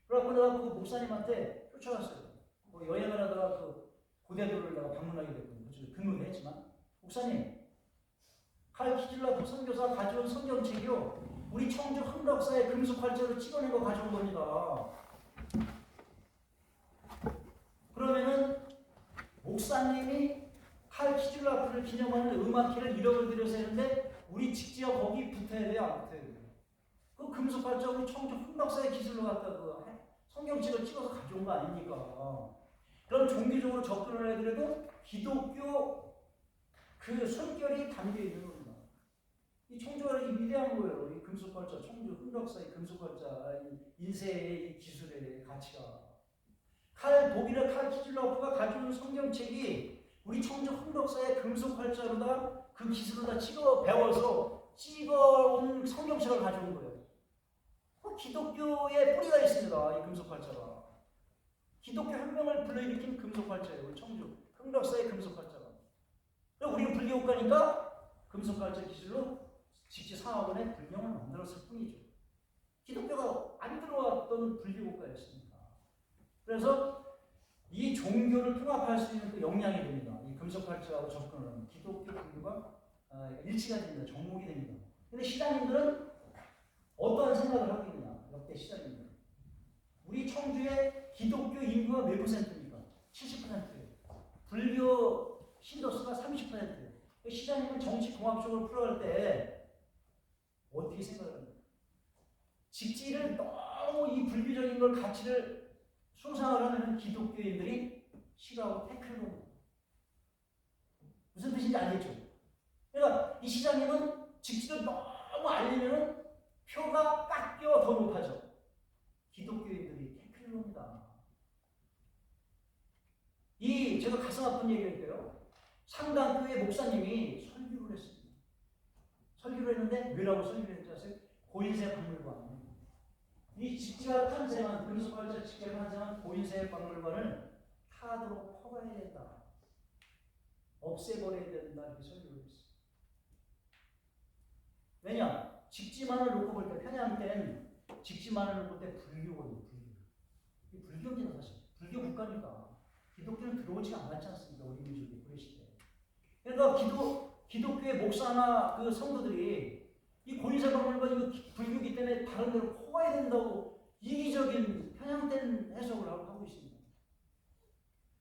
그래갖고 내가 그 목사님한테 쫓아갔어요. 뭐 여행을 하다가 그 고대도를 내가 방문하게 됐거든요. 근무를 했지만 목사님 칼키질라프 선교사 가져온 성경책이요 우리 청주 흥덕사의 금속활자로 찍어낸 거 가져온 겁니다. 그러면은 목사님이 칼키질라프를 기념하는 음악회를 1억을 들여서 했는데 우리 직지가 거기 붙어야 돼요? 안 붙어야 돼요? 그 금속발자 우리 청주 흥덕사의 기술로 갖다 그 성경책을 찍어서 가져온 거 아닙니까? 그럼 종교적으로 접근을 해더라도 기독교 그 손결이 담겨 있는 겁니다. 이 청주가 이 위대한 거예요. 이 금속발자, 청주 흥덕사의 금속발자, 인쇄의 이 기술의 가치가. 독일의 칼키질라프가 가져온 성경책이 우리 청주 흥덕사의 금속발자로다 그 기술로다 배워서 찍어온 성경책을 가져온 거예요. 기독교의 뿌리가 있습니다. 이 금속발자가. 기독교 혁명을 불러일으킨 금속발자예요. 청주 흥덕사의 금속발자가. 우리는 불교국가니까 금속발자 기술로 직지 상하원의 불경을 만들었을 뿐이죠. 기독교가 안 들어왔던 불교국가였습니다. 그래서 이 종교를 통합할 수 있는 그 역량이 됩니다. 이 금속발자하고 접근을 하면 기독교 불교가 일치가 됩니다. 접목이 됩니다. 근데 시장님들은 어떠한 생각을 하고 있느냐? 역대 시장님들. 우리 청주의 기독교 인구가 몇 %입니까? 70%예요. 불교 신도수가 30%예요. 시장님은 정치 공학적으로 풀어갈 때 어떻게 생각합니까? 직지를 너무 이 불교적인 걸 가치를 숭상을 하는 기독교인들이 싫어하고 태클을 합니다. 무슨 뜻인지 알겠죠? 그러니까 이 시장님은 직지를 너무 알리면 표가 깎여 더 높아져. 기독교인들이 태클을 합니다. 제가 가슴 아픈 얘기할게요. 상당교회 목사님이 설교를 했습니다. 설교를 했는데 왜라고 설교를 했지 아세요? 고인세 박물관. 이 직지가 탄생한 금속발자 직지가 탄생한 고인세 박물관을 카드로 퍼가야 된다. 없애버려야 된다. 이렇게 설교를 했어요. 왜냐? 직지만을 놓고 볼 때 편향 때는 직지만을 놓고 볼 때 불교거든요. 이 불교입니다 사실. 불교 국가니까 기독교는 들어오지 않았지 않습니까? 우리 민족이 그래 시대. 그러니까 기독교의 목사나 그 성도들이 이 고인세 박물관 이거 불교기 때문에 다른 데로 퍼가야 된다고 이기적인 편향된 해석을 하고 있습니다.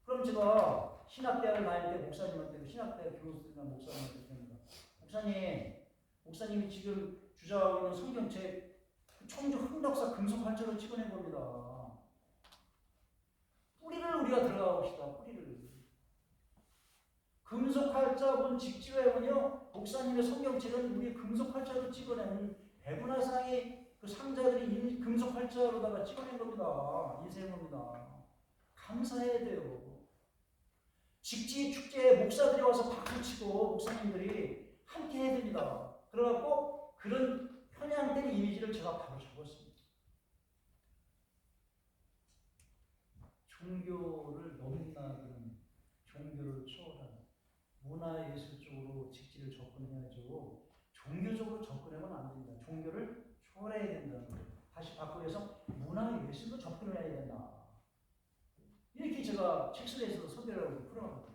그럼 제가 신학대학을 다닐 때 목사님한테 신학대학 교수들이나 목사님한테 그럽니다. 목사님이 지금 주장하고 있는 성경책 청주 흥덕사 금속활자로 찍어낸 겁니다. 뿌리를 우리가 들어가 봅시다. 뿌리를. 금속활자본 직지회원이요. 목사님의 성경책은 우리 금속활자로 찍어낸 대구나상의 그 상자들이 금속활자로다가 찍어낸 겁니다. 인쇄한 겁니다. 감사해야 돼요. 직지 축제에 목사들이 와서 박수치고 목사님들이 함께 해야 됩니다. 그래갖고 그런 편향된 이미지를 제가 바로 잡았습니다. 종교를 넘나드는 종교를 초월하는 문화예술 쪽으로 직지를 접근해야죠. 종교적으로 접근하면 안 됩니다. 종교를 초월해야 된다는 거예요. 다시 바꾸어서 문화예술로 접근해야 된다. 이렇게 제가 책술에서 소개를 하고 풀어나갑니다.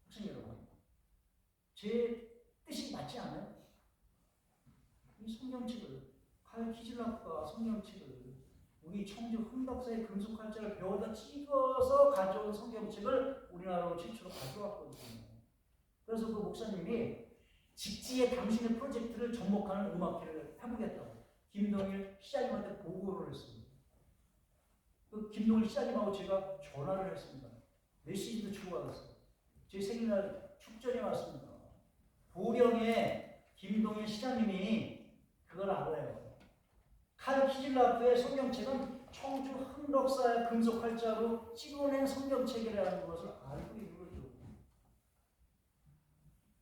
학생 여러분. 제 뜻이 맞지 않아요? 이 성경책을 칼 키즐라프가 성경책을 우리 청주 흥덕사의 금속활자를 배워다 찍어서 가져온 성경책을 우리나라로 최초로 가져왔거든요. 그래서 그 목사님이 직지에 당신의 프로젝트를 접목하는 음악회를 해보겠다고 김동일 시장님한테 보고를 했습니다. 그 김동일 시장님하고 제가 전화를 했습니다. 메시지도 주고받았어요. 제 생일날 축전에 왔습니다. 보령의 김동일 시장님이 그걸 알아요. 칼 키즐라프의 성경책은 청주 흥덕사의 금속활자로 찍어낸 성경책이라는 것을 알고 있는 거죠.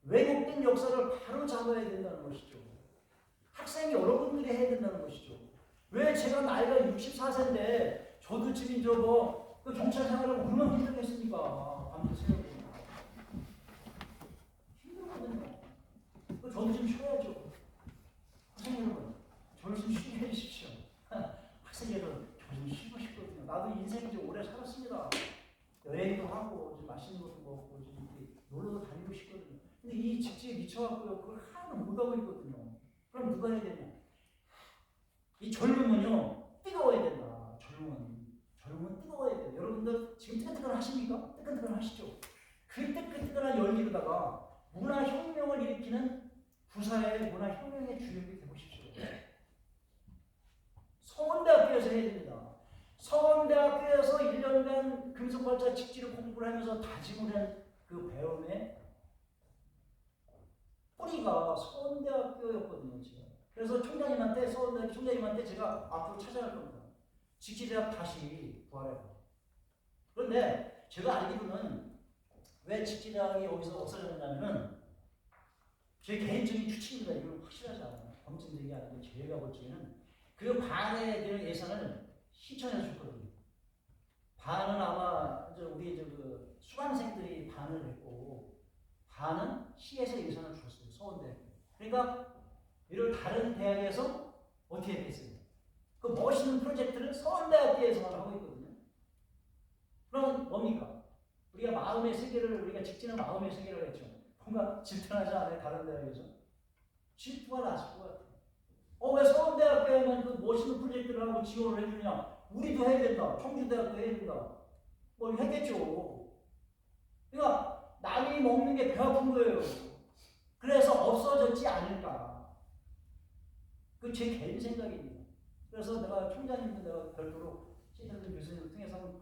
왜곡된 역사를 바로 잡아야 된다는 것이죠. 학생이 여러분들이 해야 된다는 것이죠. 왜 제가 나이가 64세인데 저도 지금 그 경찰 생활을 얼마나 힘들겠습니까? 밤새 새우고 힘들거든요. 저도 좀 쉬어야죠. 학생 여러분, 저를 좀 쉬게 해주십시오. 학생 여러분, 저 좀 쉬고 싶거든요. 나도 인생 좀 오래 살았습니다. 여행도 하고 좀 맛있는 것도 먹고 좀 놀러도 다니고 싶거든요. 근데 이 직지에 미쳐갖고요, 그걸 하나도 못하고 있거든요. 그럼 누가 해야 되냐? 이 젊음은요, 뜨거워야 된다. 젊음은 뜨거워야 돼요. 여러분들 지금 뜨끈뜨끈 하십니까? 뜨끈뜨끈 하시죠? 그 뜨끈뜨끈한 열기로다가 문화혁명을 일으키는 부사의 문화혁명의 주역이 되보십시오. 서원대학교에서 해야 됩니다. 서원대학교에서 1년간 금속발자 직지를 공부를 하면서 다짐을 한 그 배움의 뿌리가 서원대학교였거든요. 제가. 그래서 서원대학교 총장님한테 제가 앞으로 찾아갈 겁니다. 직지대학 다시 부활해라. 그런데 제가 알기로는 왜 직지대학이 여기서 없어졌냐면은 제 개인적인 추측입니다. 이건 확실하지 않아요. 검증되지 않는데 제가 볼 적에는 그 반에 되는 예산을 시청에서 줬거든요. 반은 아마 우리 그 수강생들이 반을 했고 반은 시에서 예산을 줬어요. 서원대. 그러니까 이런 다른 대학에서 어떻게 했겠어요? 그 멋있는 프로젝트를 서원대학교에서만 하고 있거든요. 그럼 뭡니까? 우리가 마음의 세계를 우리가 직진한 마음의 세계라고 했죠. 뭔가 질투나지 않아요? 다른 대학에서? 질투가 났을 것 같아요. 왜 서울대학교에만 그 멋있는 프로젝트를 하고 지원을 해주냐? 우리도 해야 된다. 청주대학도 해야 된다. 뭐 했겠죠. 그러니까 남이 먹는 게 배 아픈 거예요. 그래서 없어졌지 않을까. 그 제 개인 생각입니다. 그래서 내가 총장님도 내가 별도로 시설된 교수님을 통해서